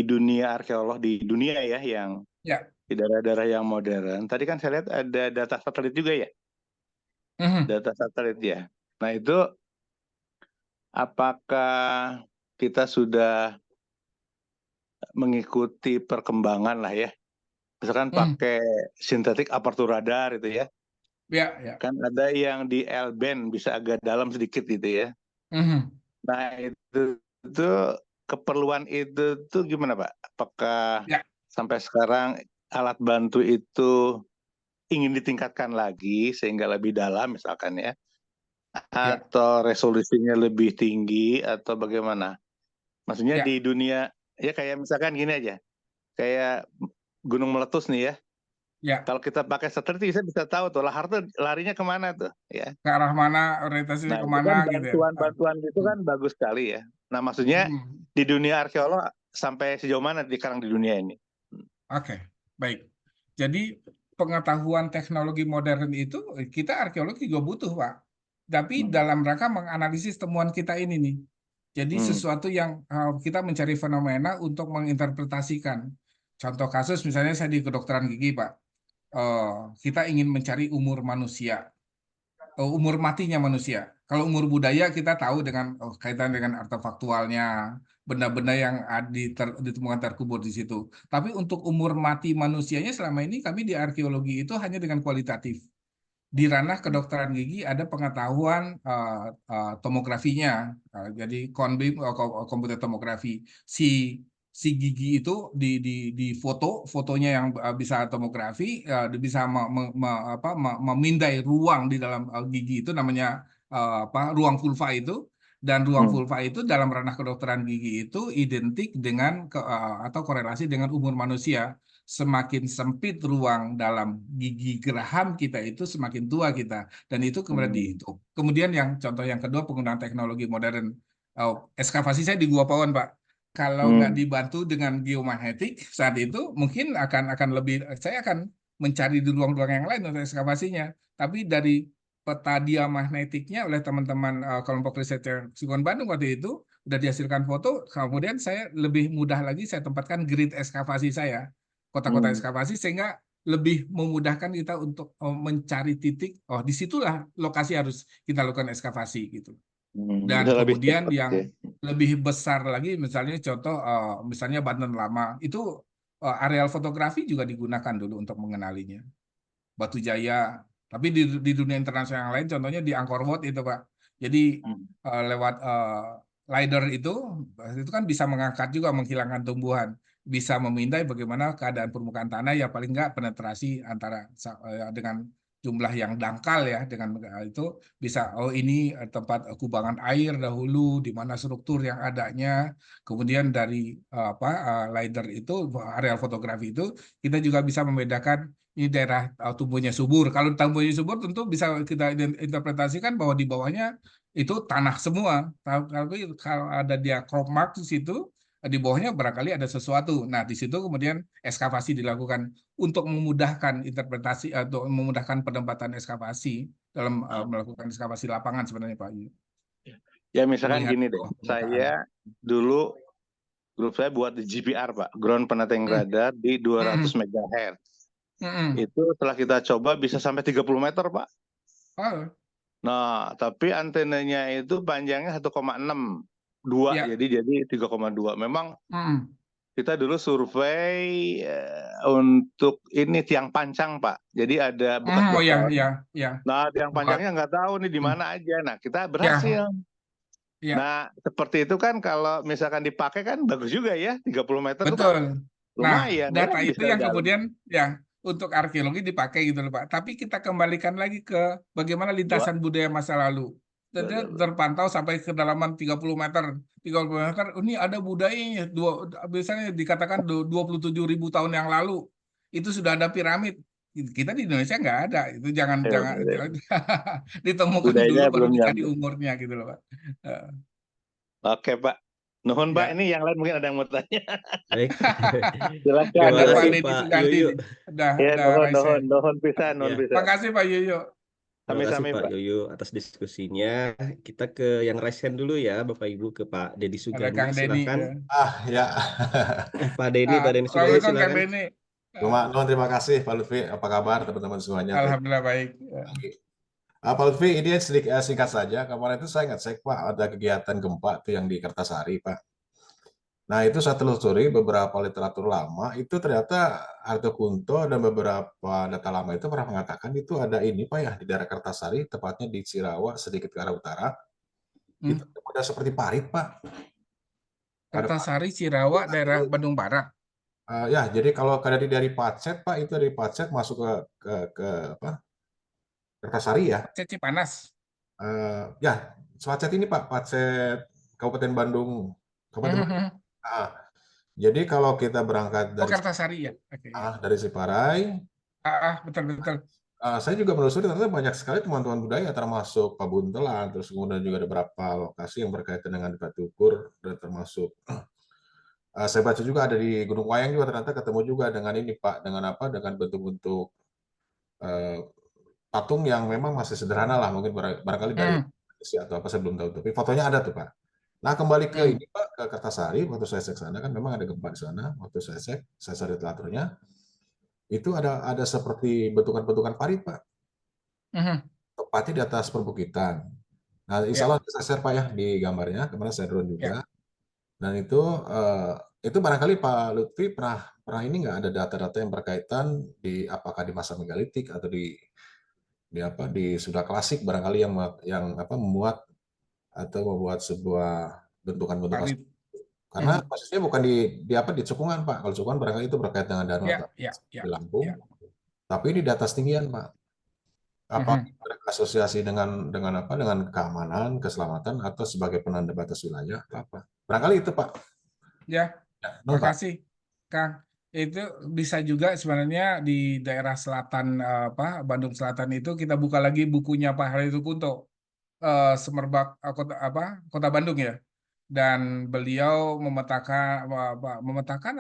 D: dunia arkeolog di dunia ya yang
B: Ya.
D: di daerah-daerah yang modern. Tadi kan saya lihat ada data satelit juga ya,
B: Mhm.
D: data satelit ya. Nah itu apakah kita sudah mengikuti perkembangan lah ya? Misalkan
B: Mhm.
D: pakai synthetic aperture radar itu ya.
B: Ya, ya.
D: Kan ada yang di L-band bisa agak dalam sedikit gitu ya.
B: Mhm.
D: Nah itu keperluan itu tuh gimana Pak? Apakah
B: Ya,
D: sampai sekarang alat bantu itu ingin ditingkatkan lagi sehingga lebih dalam misalkan ya,
B: ya,
D: atau resolusinya lebih tinggi atau bagaimana? Maksudnya
B: ya,
D: di dunia ya kayak misalkan gini aja, kayak gunung meletus nih ya.
B: ya.
D: Kalau kita pakai satelit kita bisa tahu tuh lahar tuh larinya kemana tuh ya.
B: Ke arah mana, orientasinya
D: Nah itu
B: kemana
D: kan
B: gitu ya.
D: bantuan-bantuan gitu kan bagus sekali ya. Nah maksudnya
B: Mhm.
D: di dunia arkeolog sampai sejauh mana sekarang di dunia ini?
B: Oke, baik. Jadi pengetahuan teknologi modern itu kita arkeologi juga butuh, Pak. Tapi
D: Hmm.
B: dalam rangka menganalisis temuan kita ini nih. Jadi
D: Hmm.
B: sesuatu yang kita mencari fenomena untuk menginterpretasikan. Contoh kasus misalnya saya di kedokteran gigi, Pak. Kita ingin mencari umur manusia, umur matinya manusia. Kalau umur budaya kita tahu dengan kaitan dengan artefaktualnya, benda-benda yang ditemukan terkubur di situ. Tapi untuk umur mati manusianya selama ini kami di arkeologi itu hanya dengan kualitatif. di ranah kedokteran gigi ada pengetahuan tomografinya. Jadi komputer tomografi si gigi itu di fotonya yang bisa tomografi, bisa memindai ruang di dalam gigi itu, namanya ruang vulva itu. Dan ruang vulva itu dalam ranah kedokteran gigi itu identik dengan atau korelasi dengan umur manusia. Semakin sempit ruang dalam gigi geraham kita itu, semakin tua kita. Dan itu kemudian dihitung. Kemudian contoh yang kedua, penggunaan teknologi modern. Ekskavasi saya di Gua Pawon, Pak. Kalau nggak dibantu dengan geomagnetik saat itu, mungkin akan lebih, saya akan mencari di ruang-ruang yang lain untuk ekskavasinya. Tapi dari peta diamagnetiknya oleh teman-teman kelompok riset Psikon Bandung waktu itu, udah dihasilkan foto, kemudian saya lebih mudah lagi saya tempatkan grid ekskavasi saya, kota-kota ekskavasi, sehingga lebih memudahkan kita untuk mencari titik, disitulah lokasi harus kita lakukan ekskavasi gitu. Dan
D: Bisa lebih
B: kemudian
D: cepat
B: yang
D: ya.
B: lebih besar lagi, misalnya contoh, misalnya Banten Lama, itu areal fotografi juga digunakan dulu untuk mengenalinya. Batu Jaya, tapi di dunia internasional yang lain, contohnya di Angkor Wat itu, Pak. Jadi lewat LiDAR itu kan bisa mengangkat juga, menghilangkan tumbuhan, bisa memindai bagaimana keadaan permukaan tanah, ya paling nggak penetrasi antara dengan jumlah yang dangkal ya, dengan itu bisa, ini tempat kubangan air dahulu, di mana struktur yang adanya. Kemudian dari LiDAR itu, areal fotografi itu, kita juga bisa membedakan ini daerah tumbuhnya subur. Kalau tumbuhnya subur tentu bisa kita interpretasikan bahwa di bawahnya itu tanah semua. Tapi kalau ada dia crop mark di situ, di bawahnya barangkali ada sesuatu. Nah, di situ kemudian ekskavasi dilakukan untuk memudahkan interpretasi atau memudahkan penempatan ekskavasi dalam melakukan ekskavasi lapangan sebenarnya, Pak.
D: Ya misalkan
B: Melihat
D: gini deh,
B: permukaan.
D: saya dulu grup saya buat di GPR, Pak, Ground Penetrang Radar di 200 MHz. Itu setelah kita coba bisa sampai 30 meter, Pak.
B: Oh,
D: Nah, tapi antenanya itu panjangnya 1,6, 2,
B: ya.
D: jadi 3,2. Memang kita dulu survei untuk ini tiang pancang, Pak. Jadi ada bekas
B: Oh ya,
D: beton.
B: ya.
D: Nah, tiang pancangnya nggak tahu nih di mana aja. Nah, kita berhasil.
B: Ya.
D: Nah, seperti itu kan kalau misalkan dipakai kan bagus juga ya, 30 meter itu kan
B: Betul. Nah,
D: lumayan ya,
B: data itu
D: bisa
B: yang
D: dalam.
B: kemudian untuk arkeologi dipakai gitu loh, Pak. Tapi kita kembalikan lagi ke bagaimana lintasan budaya masa lalu. Dan terpantau sampai kedalaman 30 meter. 30 meter, ini ada budayanya. Biasanya dikatakan 27.000 tahun yang lalu. Itu sudah ada piramid. Kita di Indonesia nggak ada. Itu jangan ditemukan dulu
D: Budayanya
B: baru
D: belum
B: dikasih
D: nyambung.
B: umurnya gitu loh, Pak.
D: Oke, Pak. Nuhun, Pak.
B: Ya.
D: Ini yang lain mungkin ada yang mau tanya.
A: Baik.
D: Silakan.
A: Terima
B: Ada Pak
A: kasih
B: Deddy
A: Pak
B: Sugandi
A: Yuyu.
B: nih. Udah
D: Ya,
B: raise hand.
D: nuhun pisan, nuhun
A: Ya,
D: pisan.
B: Makasih Pak Yuyu.
A: terima kasih
D: Sami-sami,
A: Pak
D: Pak.
A: Yuyu atas diskusinya. Kita ke yang raise hand dulu ya, Bapak Ibu, ke Pak Deddy
B: Ada
A: Sugandi,
B: Kang Denny.
A: silakan.
E: Ya.
A: Pak Denny Sugandi,
B: Assalamualaikum Kang
A: silakan.
B: Denny.
E: Terima kasih Pak Lutfi. Apa kabar teman-teman semuanya?
B: Alhamdulillah baik.
E: Pak Lutfi, ini singkat saja. Kemarin itu saya ngecek Pak, ada kegiatan gempa tuh yang di Kertasari Pak. Nah itu saya telusuri beberapa literatur lama, itu ternyata Hartokunto dan beberapa data lama itu pernah mengatakan itu ada ini Pak ya, di daerah Kertasari, tepatnya di Cirawa, sedikit ke arah utara. Itu ada seperti parit Pak.
B: Kertasari, Cirawa, daerah Bandung Barat.
E: Ya, jadi kalau dari Pacet Pak, itu dari Pacet masuk ke apa? Kertasari ya.
B: Cici Panas.
E: Ya, Pacet ini Pak, Pacet Kabupaten Bandung. Jadi kalau kita berangkat dari
B: Kertasari ya. Oke.
E: dari Ciparai,
B: Betul.
E: saya juga menelusuri ternyata banyak sekali teman-teman budaya, termasuk Pabuntelan, terus kemudian juga ada beberapa lokasi yang berkaitan dengan batu ukur, dan termasuk saya baca juga ada di Gunung Wayang juga ternyata ketemu juga dengan ini Pak, dengan bentuk-bentuk patung yang memang masih sederhana lah, mungkin barangkali dari Indonesia atau apa, saya belum tahu, tapi fotonya ada tuh Pak. Nah kembali ke ini Pak, ke Kertasari, waktu saya cek sana kan memang ada gempa di sana, waktu saya cek, saya cari literaturnya, itu ada seperti bentukan-bentukan parit Pak, tepatnya di atas perbukitan. Nah insya Allah saya share Pak ya di gambarnya, kemarin saya drone juga. Dan itu barangkali Pak Lutfi pernah ini nggak ada data-data yang berkaitan apakah di masa megalitik atau di di sudah klasik barangkali yang memuat atau membuat sebuah bentukan-bentukan,
B: Parit.
E: karena posisinya bukan di cekungan Pak. Kalau cekungan barangkali itu berkait dengan danau
B: Ya,
E: atau
B: ya, ya,
E: di Lampung,
B: ya.
E: tapi ini di atas tinggian Pak. Apa
B: Mhm.
E: berasosiasi dengan keamanan, keselamatan, atau sebagai penanda batas wilayah apa? Barangkali itu Pak.
B: Ya,
E: Ya, non Pak.
B: makasih, Kang. Itu bisa juga sebenarnya di daerah selatan Bandung Selatan itu kita buka lagi bukunya Pak Hari Tukunto, Semerbak Kota Bandung ya. Dan beliau memetakan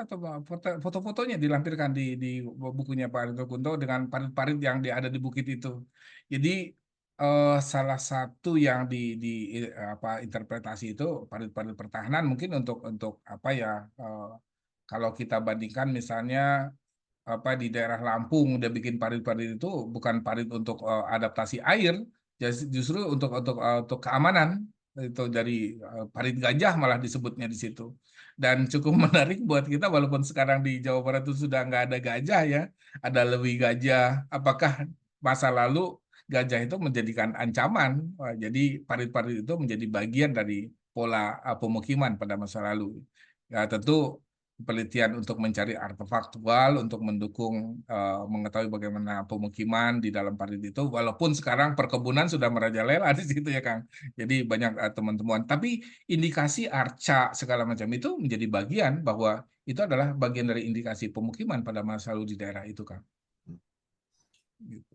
B: atau foto-fotonya dilampirkan di bukunya Pak Hari Tukunto dengan parit-parit yang ada di bukit itu. Jadi salah satu yang interpretasi itu parit-parit pertahanan mungkin untuk apa ya, kalau kita bandingkan misalnya di daerah Lampung dia bikin parit-parit itu bukan parit untuk adaptasi air, justru untuk keamanan itu dari parit gajah malah disebutnya di situ. Dan cukup menarik buat kita walaupun sekarang di Jawa Barat itu sudah nggak ada gajah ya, ada lebih gajah. Apakah masa lalu gajah itu menjadikan ancaman? Wah, jadi parit-parit itu menjadi bagian dari pola pemukiman pada masa lalu. Ya tentu penelitian untuk mencari artefaktual untuk mendukung mengetahui bagaimana pemukiman di dalam parit itu, walaupun sekarang perkebunan sudah merajalela di situ ya Kang. Jadi banyak teman-teman, tapi indikasi arca segala macam itu menjadi bagian bahwa itu adalah bagian dari indikasi pemukiman pada masa lalu di daerah itu Kang. Gitu.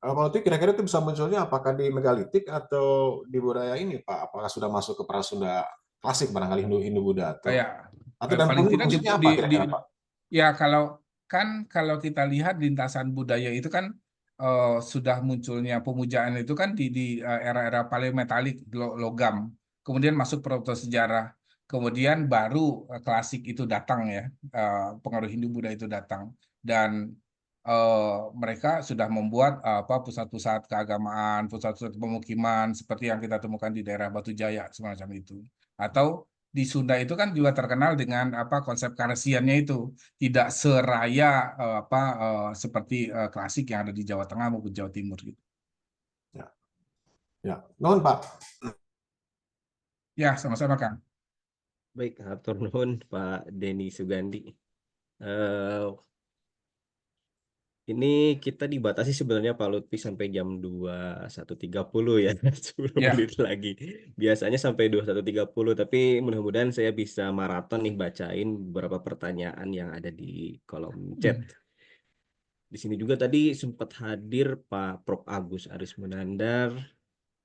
E: Kalau itu kira-kira itu bisa munculnya apakah di megalitik atau di budaya ini Pak? Apakah sudah masuk ke Prasunda klasik barangkali Hindu Buddha
B: Kayak
E: atau dan
B: paling tidak
E: fungsinya apa kira-kira Pak?
B: ya kalau kita lihat lintasan budaya itu kan sudah munculnya pemujaan itu kan di era-era paleometalik logam, kemudian masuk proto sejarah, kemudian baru klasik itu datang ya, pengaruh Hindu Buddha itu datang dan mereka sudah membuat pusat-pusat keagamaan, pusat-pusat pemukiman seperti yang kita temukan di daerah Batu Jaya semacam itu. Atau di Sunda itu kan juga terkenal dengan konsep karesiannya itu tidak seraya seperti klasik yang ada di Jawa Tengah maupun Jawa Timur gitu.
E: Ya, ya, nuhun Pak.
B: Ya, sama-sama Kang.
A: Baik, hatur nuhun Pak Denny Sugandi. Ini kita dibatasi sebenarnya Pak Lutfi sampai jam 21.30 ya, 10
B: Ya.
A: menit lagi. Biasanya sampai 21.30, tapi mudah-mudahan saya bisa maraton nih bacain beberapa pertanyaan yang ada di kolom chat. Di sini juga tadi sempat hadir Pak Prof. Agus Aris Munandar,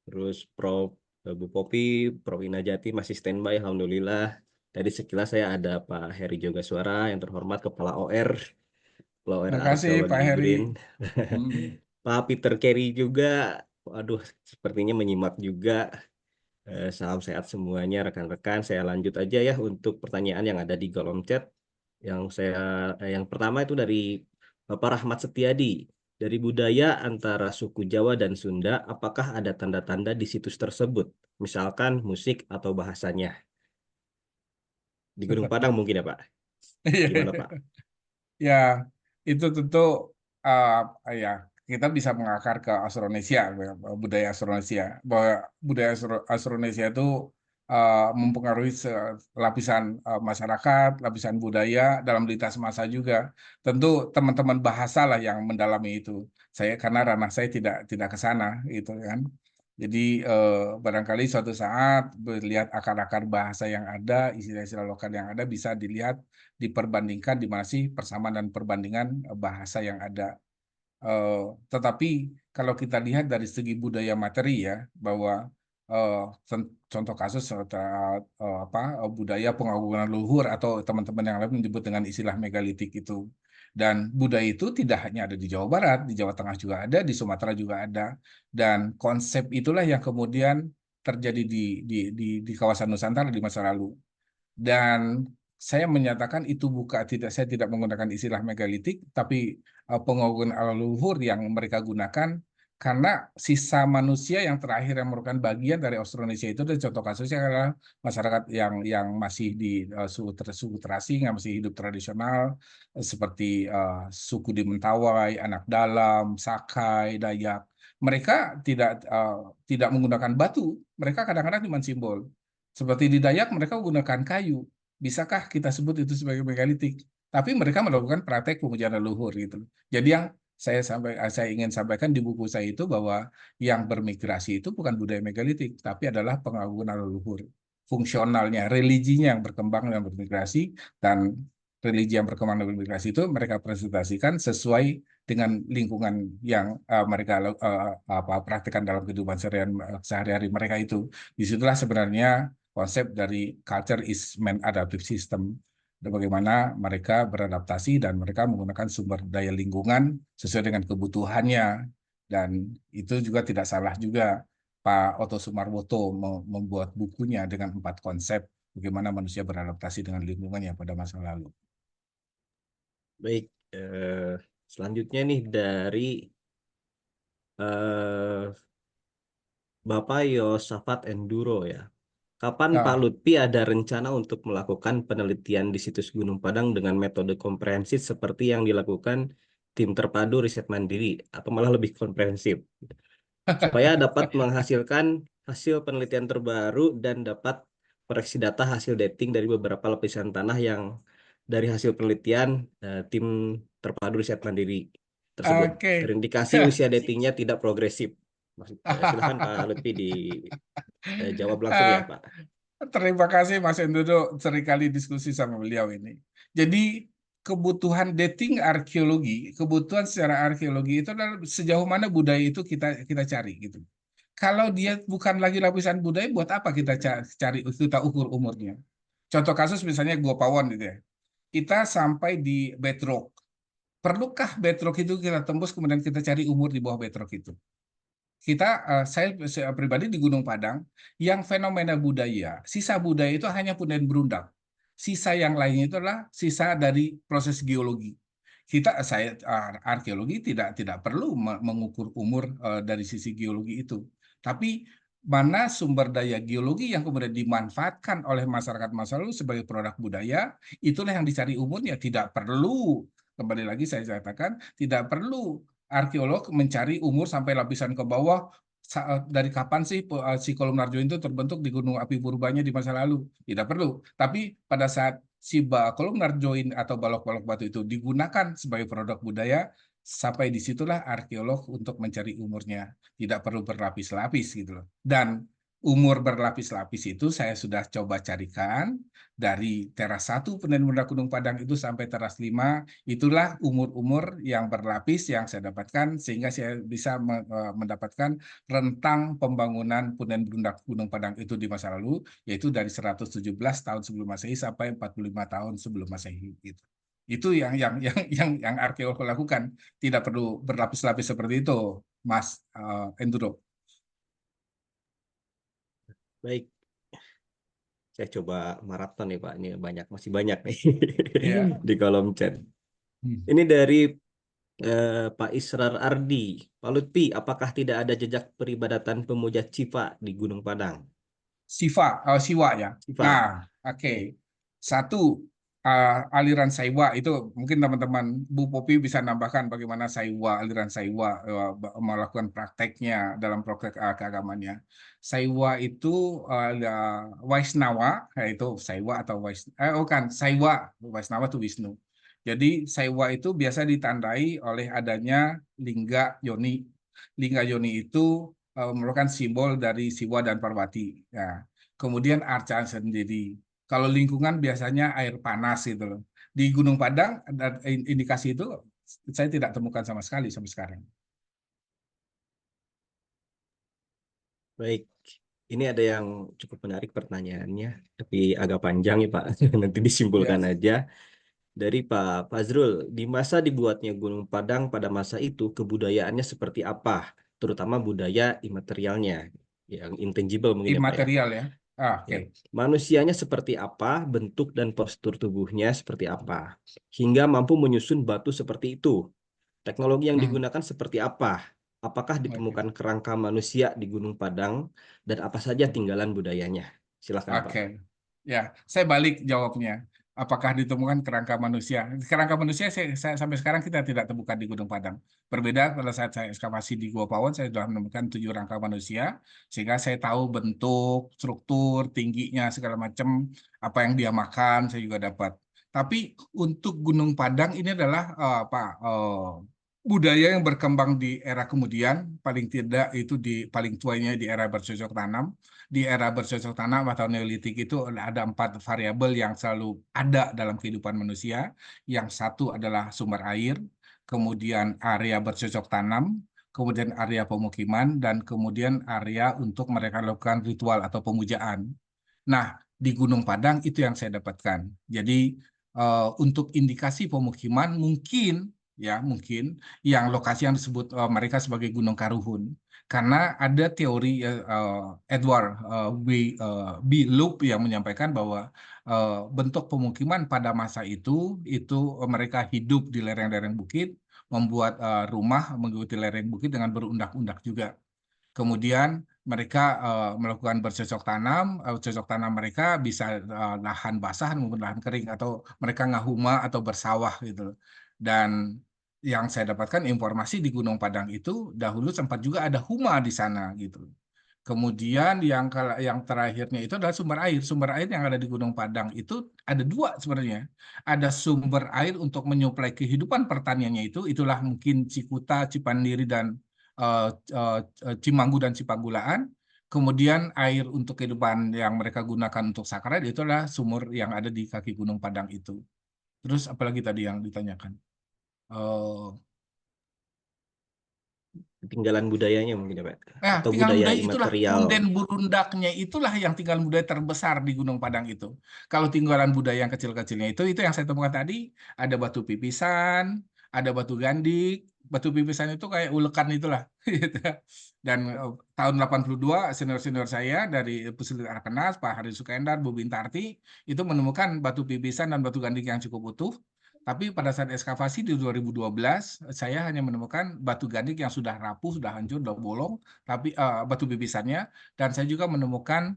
A: terus Prof. Bu Popi, Prof. Inajati masih standby, Alhamdulillah. Tadi sekilas saya ada Pak Heri Jogaswara yang terhormat Kepala OR.
B: Terima
A: Arif
B: kasih Pak
A: Kawagiri
B: Heri.
A: Green. Pak Peter Carey juga, waduh sepertinya menyimak juga. Salam sehat semuanya rekan-rekan. Saya lanjut aja ya untuk pertanyaan yang ada di kolom chat. Yang pertama itu dari Bapak Rahmat Setiadi. Dari budaya antara suku Jawa dan Sunda, apakah ada tanda-tanda di situs tersebut? Misalkan musik atau bahasanya. Di Gunung Padang mungkin ya Pak. Gimana Pak?
B: Ya, itu tentu ya kita bisa mengakar ke Austronesia, budaya Austronesia. Bahwa budaya Austronesia itu mempengaruhi lapisan masyarakat, lapisan budaya dalam lintas masa juga. Tentu teman-teman bahasa lah yang mendalami itu. Karena ranah saya tidak ke sana, gitu kan. Jadi barangkali suatu saat melihat akar-akar bahasa yang ada, istilah-istilah lokal yang ada bisa dilihat diperbandingkan di mana sih persamaan dan perbandingan bahasa yang ada. Tetapi kalau kita lihat dari segi budaya materi ya, bahwa eh, contoh kasus budaya pengagungan luhur atau teman-teman yang lain menyebut dengan istilah megalitik itu. Dan budaya itu tidak hanya ada di Jawa Barat, di Jawa Tengah juga ada, di Sumatera juga ada. Dan konsep itulah yang kemudian terjadi di kawasan Nusantara di masa lalu. Dan saya menyatakan itu saya tidak menggunakan istilah megalitik, tapi pengagungan ala luhur yang mereka gunakan karena sisa manusia yang terakhir yang merupakan bagian dari Austronesia itu, dan contoh kasusnya adalah masyarakat yang masih di suku terasing, yang masih hidup tradisional, seperti suku di Mentawai, Anak Dalam, Sakai, Dayak. mereka tidak menggunakan batu, mereka kadang-kadang cuma simbol. Seperti di Dayak mereka menggunakan kayu. Bisakah kita sebut itu sebagai megalitik? Tapi mereka melakukan praktek pemujaan leluhur gitu. Jadi yang saya ingin sampaikan di buku saya itu bahwa yang bermigrasi itu bukan budaya megalitik, tapi adalah pengagungan leluhur. Fungsionalnya, religinya yang berkembang dan bermigrasi, dan religi yang berkembang dan bermigrasi itu mereka presentasikan sesuai dengan lingkungan yang mereka praktekkan dalam kehidupan sehari-hari mereka itu. Disitulah sebenarnya konsep dari culture is man adaptive system. Bagaimana mereka beradaptasi dan mereka menggunakan sumber daya lingkungan sesuai dengan kebutuhannya. Dan itu juga tidak salah juga Pak Oto Sumarwoto membuat bukunya dengan 4 konsep bagaimana manusia beradaptasi dengan lingkungannya pada masa lalu.
A: Baik, selanjutnya nih dari Bapak Yosafat Enduro ya. Kapan Pak Lutfi ada rencana untuk melakukan penelitian di situs Gunung Padang dengan metode komprehensif seperti yang dilakukan tim terpadu riset mandiri atau malah lebih komprehensif supaya dapat menghasilkan hasil penelitian terbaru dan dapat koreksi data hasil dating dari beberapa lapisan tanah yang dari hasil penelitian tim terpadu riset mandiri tersebut terindikasi usia datingnya tidak progresif. Silakan Pak Lutfi dijawab langsung ya Pak.
B: Terima kasih Mas Endodo, seringkali diskusi sama beliau ini. Jadi kebutuhan dating arkeologi, kebutuhan secara arkeologi itu adalah sejauh mana budaya itu kita cari gitu. Kalau dia bukan lagi lapisan budaya, buat apa kita ukur umurnya? Contoh kasus misalnya Gua Pawon gitu ya. Kita sampai di bedrock. Perlukah bedrock itu kita tembus kemudian kita cari umur di bawah bedrock itu? Saya pribadi di Gunung Padang, yang fenomena budaya, sisa budaya itu hanya punden berundang. Sisa yang lainnya itu adalah sisa dari proses geologi. Arkeologi tidak perlu mengukur umur dari sisi geologi itu. Tapi mana sumber daya geologi yang kemudian dimanfaatkan oleh masyarakat masa lalu sebagai produk budaya, itulah yang dicari umurnya. Tidak perlu, kembali lagi saya katakan, tidak perlu arkeolog mencari umur sampai lapisan ke bawah dari kapan sih si kolom Narjo itu terbentuk di gunung api purbanya di masa lalu. Tidak perlu. Tapi pada saat si kolom Narjoin atau balok-balok batu itu digunakan sebagai produk budaya, sampai disitulah arkeolog untuk mencari umurnya. Tidak perlu berlapis-lapis gitu loh. Dan umur berlapis-lapis itu saya sudah coba carikan dari teras 1 Punden Benda Gunung Padang itu sampai teras 5, itulah umur-umur yang berlapis yang saya dapatkan sehingga saya bisa mendapatkan rentang pembangunan Punden Benda Gunung Padang itu di masa lalu, yaitu dari 117 tahun sebelum Masehi sampai 45 tahun sebelum Masehi gitu. Itu yang arkeolog lakukan, tidak perlu berlapis-lapis seperti itu, Mas Enduro.
A: Baik, saya coba maraton nih Pak. Ini masih banyak nih di kolom chat. Ini dari Pak Israr Ardi. Pak Lutfi, apakah tidak ada jejak peribadatan pemuja Civa di Gunung Padang?
B: Siwa ya.
A: Civa.
B: Nah, oke. Satu, aliran Saiwa itu mungkin teman-teman Bu Popi bisa nambahkan bagaimana aliran Saiwa melakukan prakteknya dalam praktek keagamannya. Saiwa itu Waisnawa, yaitu Saiwa atau Saiwa, Waisnawa itu Wisnu. Jadi Saiwa itu biasa ditandai oleh adanya lingga yoni. Lingga yoni itu merupakan simbol dari Siwa dan Parwati. Ya. Kemudian arca sendiri. Kalau lingkungan biasanya air panas gitu loh. Di Gunung Padang ada indikasi itu saya tidak temukan sama sekali sampai sekarang.
A: Baik, ini ada yang cukup menarik pertanyaannya, tapi agak panjang ya Pak. Nanti disimpulkan aja. Dari Pak Fazrul, di masa dibuatnya Gunung Padang pada masa itu kebudayaannya seperti apa? Terutama budaya imaterialnya, yang intangible mungkin
B: Imaterial
A: ya Pak
B: ya. Oke.
A: Manusianya seperti apa, bentuk dan postur tubuhnya seperti apa, hingga mampu menyusun batu seperti itu. Teknologi yang digunakan seperti apa? Apakah ditemukan kerangka manusia di Gunung Padang dan apa saja tinggalan budayanya? Silakan Pak.
B: Oke. Ya, saya balik jawabnya. apakah ditemukan kerangka manusia. Kerangka manusia sampai sekarang kita tidak temukan di Gunung Padang. Berbeda pada saat saya ekskavasi di Gua Pawon, saya sudah menemukan 7 rangka manusia, sehingga saya tahu bentuk, struktur, tingginya, segala macam, apa yang dia makan, saya juga dapat. Tapi untuk Gunung Padang ini adalah budaya yang berkembang di era kemudian, paling tidak itu paling tuanya di era bercocok tanam. Di era bercocok tanam atau Neolitik itu ada 4 variabel yang selalu ada dalam kehidupan manusia. Yang satu adalah sumber air, kemudian area bercocok tanam, kemudian area pemukiman, dan kemudian area untuk mereka lakukan ritual atau pemujaan. Nah, di Gunung Padang itu yang saya dapatkan. Jadi untuk indikasi pemukiman mungkin yang lokasi yang disebut mereka sebagai Gunung Karuhun, karena ada teori Edward B. Loop yang menyampaikan bahwa bentuk pemukiman pada masa itu mereka hidup di lereng-lereng bukit, membuat rumah mengikuti lereng bukit dengan berundak-undak juga. Kemudian mereka melakukan bercocok tanam. Cocok tanam mereka bisa lahan basah maupun lahan kering, atau mereka ngahuma atau bersawah gitu. Dan yang saya dapatkan informasi di Gunung Padang itu dahulu sempat juga ada huma di sana gitu. Kemudian yang terakhirnya itu adalah sumber air. Sumber air yang ada di Gunung Padang itu ada 2 sebenarnya. Ada sumber air untuk menyuplai kehidupan pertaniannya itulah mungkin Cikuta, Cipandiri, dan Cimanggu dan Cipanggulaan. Kemudian air untuk kehidupan yang mereka gunakan untuk sakarat itu adalah sumur yang ada di kaki Gunung Padang itu. Terus apalagi tadi yang ditanyakan?
A: Tinggalan budayanya mungkin ya Pak,
B: Nah,
A: atau
B: tinggalan
A: budaya
B: budaya itulah
A: imaterial.
B: punden burundaknya, itulah yang tinggalan budaya terbesar di Gunung Padang itu. Kalau tinggalan budaya yang kecil-kecilnya itu yang saya temukan tadi, ada batu pipisan, ada batu gandik. Batu pipisan itu kayak ulekan itulah. Gitu. Dan tahun 82 senior-senior saya dari Pusat Arkenas, Pak Hari Sukendar, Bu Bintarti, itu menemukan batu pipisan dan batu gandik yang cukup utuh. Tapi pada saat ekskavasi di 2012, saya hanya menemukan batu gandik yang sudah rapuh, sudah hancur, sudah bolong, tapi batu pipisannya. Dan saya juga menemukan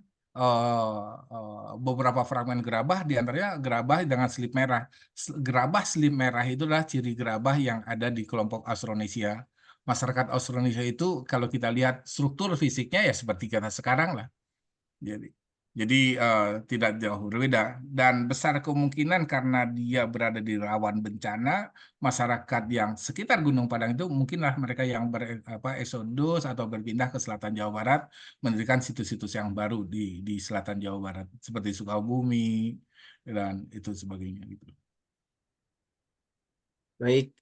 B: beberapa fragmen gerabah, diantaranya gerabah dengan selip merah. Gerabah selip merah itu adalah ciri gerabah yang ada di kelompok Austronesia. Masyarakat Austronesia itu kalau kita lihat struktur fisiknya ya seperti kita sekarang lah. Jadi tidak jauh berbeda, dan besar kemungkinan karena dia berada di rawan bencana, masyarakat yang sekitar Gunung Padang itu mungkinlah mereka yang eksodus atau berpindah ke selatan Jawa Barat, mendirikan situs-situs yang baru di selatan Jawa Barat seperti Sukabumi dan itu sebagainya gitu.
A: Baik,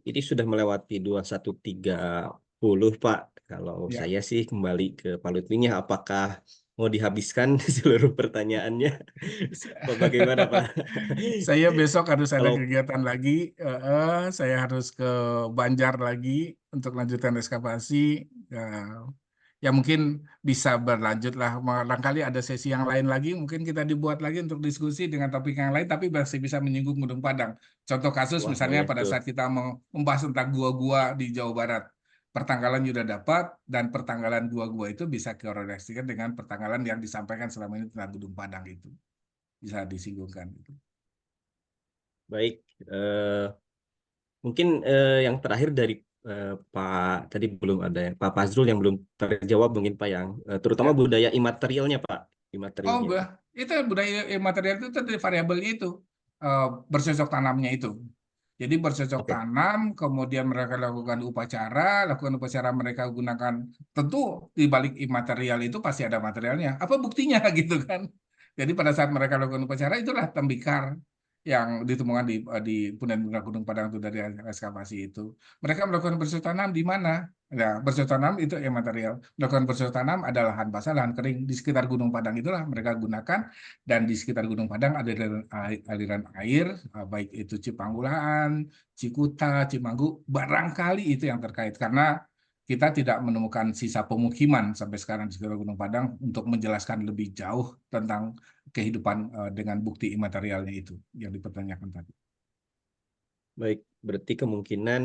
A: ini sudah melewati 21.30 Pak. Kalau
B: Ya.
A: saya sih kembali ke Pak Lutfinya, apakah mau dihabiskan seluruh pertanyaannya? Bagaimana Pak?
B: Saya besok harus ada
A: Kalau
B: kegiatan lagi, saya harus ke Banjar lagi untuk lanjutkan ekskavasi. Ya mungkin bisa berlanjut lah. Barangkali ada sesi yang lain lagi, mungkin kita dibuat lagi untuk diskusi dengan topik yang lain, tapi masih bisa menyinggung Gunung Padang. Contoh kasus
A: wah
B: misalnya
A: boleh
B: pada
A: tuh.
B: saat kita membahas tentang gua-gua di Jawa Barat. Pertanggalan sudah dapat, dan pertanggalan gua-gua itu bisa korelasikan dengan pertanggalan yang disampaikan selama ini tentang Gunung Padang itu. Bisa disinggungkan.
A: Baik, mungkin yang terakhir dari Pak, tadi belum ada ya, Pak Fazrul yang belum terjawab mungkin Pak, yang terutama
B: Ya.
A: budaya imaterialnya Pak,
B: Oh,
A: imaterialnya.
B: itu budaya material itu tadi variabelnya itu bercocok tanamnya itu. Jadi bercocok
A: Oke.
B: tanam, kemudian mereka lakukan upacara mereka gunakan, tentu di balik imaterial itu pasti ada materialnya. Apa buktinya gitu kan? Jadi pada saat mereka lakukan upacara itulah tembikar yang ditemukan di punden Gunung Padang itu dari ekskavasi itu. Mereka melakukan bercocok tanam di mana? Nah, bercocok tanam itu imaterial. Melakukan bercocok tanam ada lahan basah, lahan kering di sekitar Gunung Padang itulah mereka gunakan, dan di sekitar Gunung Padang ada aliran air, baik itu Cipanggulaan, Cikuta, Cimanggu, barangkali itu yang terkait karena kita tidak menemukan sisa pemukiman sampai sekarang di sekitar Gunung Padang untuk menjelaskan lebih jauh tentang kehidupan dengan bukti imaterialnya itu yang dipertanyakan tadi.
A: Baik, berarti kemungkinan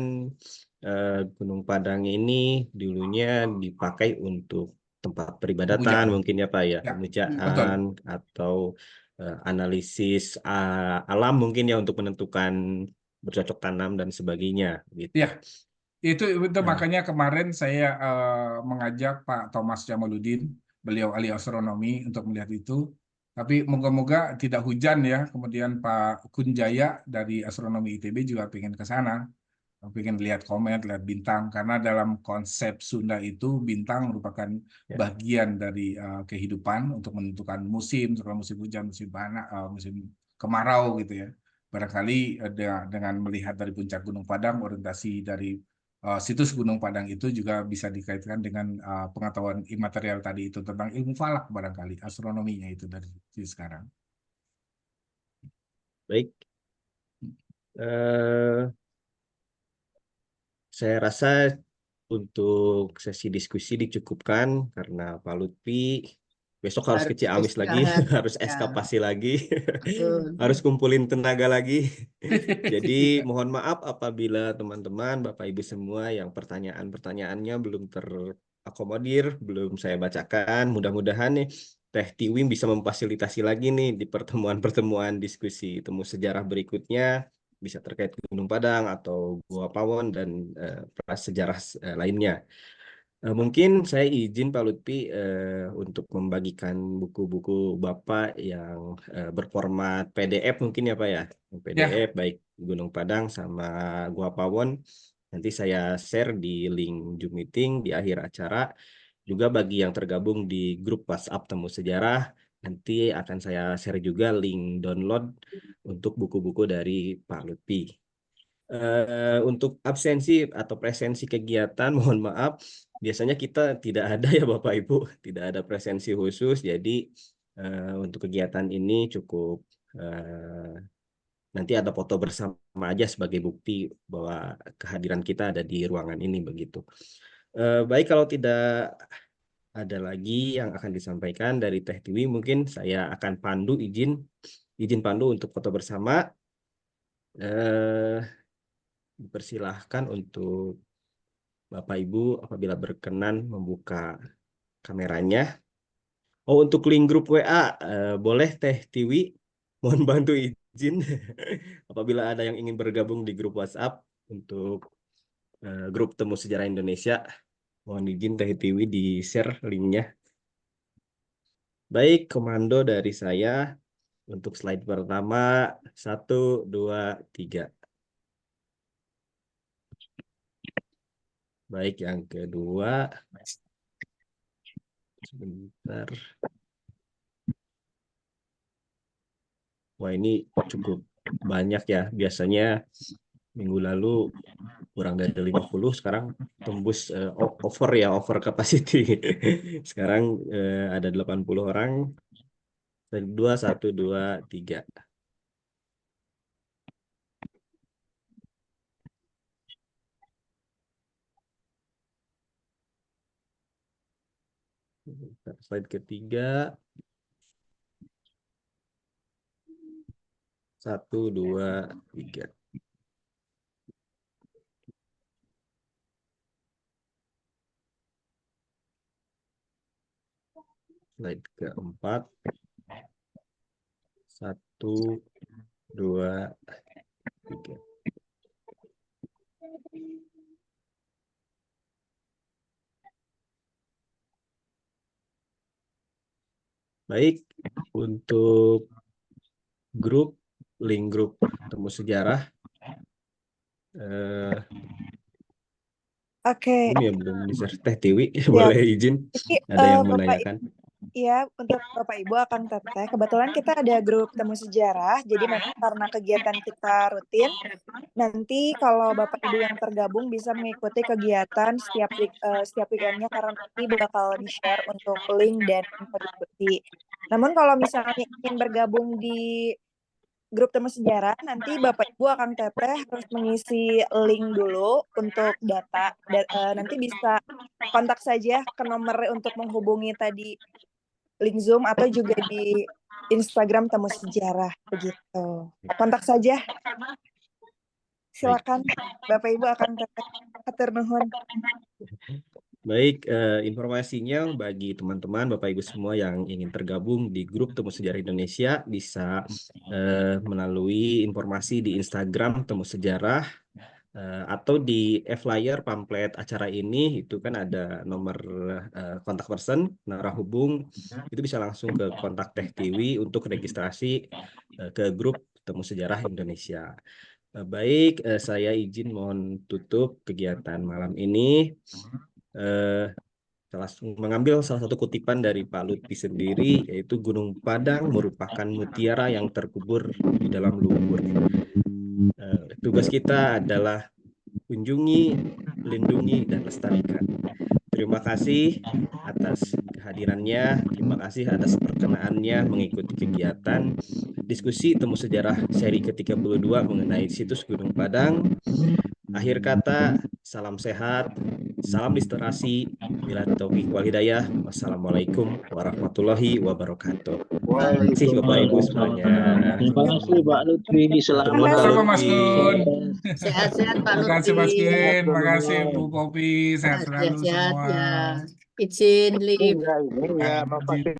A: Gunung Padang ini dulunya dipakai untuk tempat peribadatan
B: Pemujaan.
A: mungkin ya Pak ya,
B: Ya, betul.
A: pemujaan atau analisis alam mungkin ya untuk menentukan bercocok tanam dan sebagainya gitu.
B: Ya, itu
A: Nah,
B: makanya kemarin saya mengajak Pak Thomas Jamaluddin, beliau ahli astronomi, untuk melihat itu. Tapi moga-moga tidak hujan ya. Kemudian Pak Kunjaya dari Astronomi ITB juga pengen ke sana, pengen lihat komet, lihat bintang. Karena dalam konsep Sunda itu bintang merupakan
A: ya.
B: bagian dari kehidupan untuk menentukan musim, seperti musim hujan, musim panas, musim kemarau gitu ya. Barangkali dengan melihat dari puncak Gunung Padang, orientasi dari situs Gunung Padang itu juga bisa dikaitkan dengan pengetahuan imaterial tadi itu tentang ilmu falak, barangkali astronominya itu dari sekarang.
A: Baik. Saya rasa untuk sesi diskusi dicukupkan karena Pak Lutfi besok harus ke Ciamis lagi, harus
F: Ya,
A: eskapasi lagi,
F: betul.
A: harus kumpulin tenaga lagi. Jadi mohon maaf apabila teman-teman, Bapak Ibu semua yang pertanyaan-pertanyaannya belum terakomodir, belum saya bacakan. Mudah-mudahan nih Teh Tiwim bisa memfasilitasi lagi nih di pertemuan-pertemuan diskusi temu sejarah berikutnya, bisa terkait Gunung Padang atau Gua Pawon dan prasejarah lainnya. Mungkin saya izin Pak Lutfi untuk membagikan buku-buku Bapak yang berformat PDF mungkin ya Pak ya. PDF
B: Ya,
A: baik Gunung Padang sama Gua Pawon. Nanti saya share di link Zoom meeting di akhir acara. Juga bagi yang tergabung di grup WhatsApp Temu Sejarah, nanti akan saya share juga link download untuk buku-buku dari Pak Lutfi. Untuk absensi atau presensi kegiatan, mohon maaf, biasanya kita tidak ada ya Bapak Ibu, tidak ada presensi khusus. Jadi untuk kegiatan ini cukup nanti ada foto bersama aja sebagai bukti bahwa kehadiran kita ada di ruangan ini begitu. Baik, kalau tidak ada lagi yang akan disampaikan dari Teh Tiwi, mungkin saya akan pandu izin pandu untuk foto bersama. Dipersilahkan untuk Bapak Ibu apabila berkenan membuka kameranya. Oh, untuk link grup WA boleh Teh Tiwi, mohon bantu izin apabila ada yang ingin bergabung di grup WhatsApp untuk grup Temu Sejarah Indonesia. Mohon izin Teh Tiwi di-share linknya. Baik, komando dari saya untuk slide pertama 1, 2, 3. Baik, yang kedua sebentar. Wah, ini cukup banyak ya. Biasanya minggu lalu kurang dari 50, sekarang tembus over capacity. Sekarang ada 80 orang. 2, 1, 2, 3. Slide ketiga. 1, 2, 3. Slide keempat. 1, 2, 3. Baik, untuk link grup Temu Sejarah.
G: Oke,
A: Belum di-share. Teh Tiwi,
G: siap.
A: boleh izin?
G: Ini
A: Ada yang
G: Bapak
A: menanyakan.
G: ya, untuk Bapak Ibu Akang Teteh, kebetulan kita ada grup Temu Sejarah, jadi memang karena kegiatan kita rutin, nanti kalau Bapak Ibu yang tergabung bisa mengikuti kegiatan setiap weekendnya karena nanti bakal di-share untuk link dan info diskusi. Namun kalau misalnya ingin bergabung di grup Temu Sejarah, nanti Bapak Ibu Akang Teteh harus mengisi link dulu untuk data. Nanti bisa kontak saja ke nomor untuk menghubungi tadi link Zoom atau juga di Instagram Temu Sejarah begitu. Kontak saja. Silakan Bapak Ibu Akang Teteh. Hatur nuhun.
A: Baik, informasinya bagi teman-teman, Bapak Ibu semua yang ingin tergabung di grup Temu Sejarah Indonesia bisa melalui informasi di Instagram Temu Sejarah atau di flyer pamflet acara ini itu kan ada nomor kontak person, narah hubung, itu bisa langsung ke kontak Teh Tiwi untuk registrasi ke grup Temu Sejarah Indonesia. Baik, saya izin mohon tutup kegiatan malam ini. Mengambil salah satu kutipan dari Pak Lutfi sendiri, yaitu Gunung Padang merupakan mutiara yang terkubur di dalam lumpur. Tugas kita adalah kunjungi, lindungi, dan lestarikan. Terima kasih atas kehadirannya, terima kasih atas perkenaannya mengikuti kegiatan diskusi Temu Sejarah seri ke-32 mengenai situs Gunung Padang. Akhir kata, salam sehat, salam literasi, bila taufiq wal hidayah. Wassalamualaikum warahmatullahi wabarakatuh. Terima kasih Bapak Ibu semuanya.
F: Terima kasih Pak Lutfi, selamat
B: Sama Mas
A: Lutfi.
B: Gun.
F: sehat-sehat Pak
B: Terima kasih Mas
F: Lutfi.
B: Gun, terima kasih Bu Popi, sehat selalu
F: Sehat-sehat
B: semua.
F: ya. Izin leave.
D: Enggak, ini ya Bapak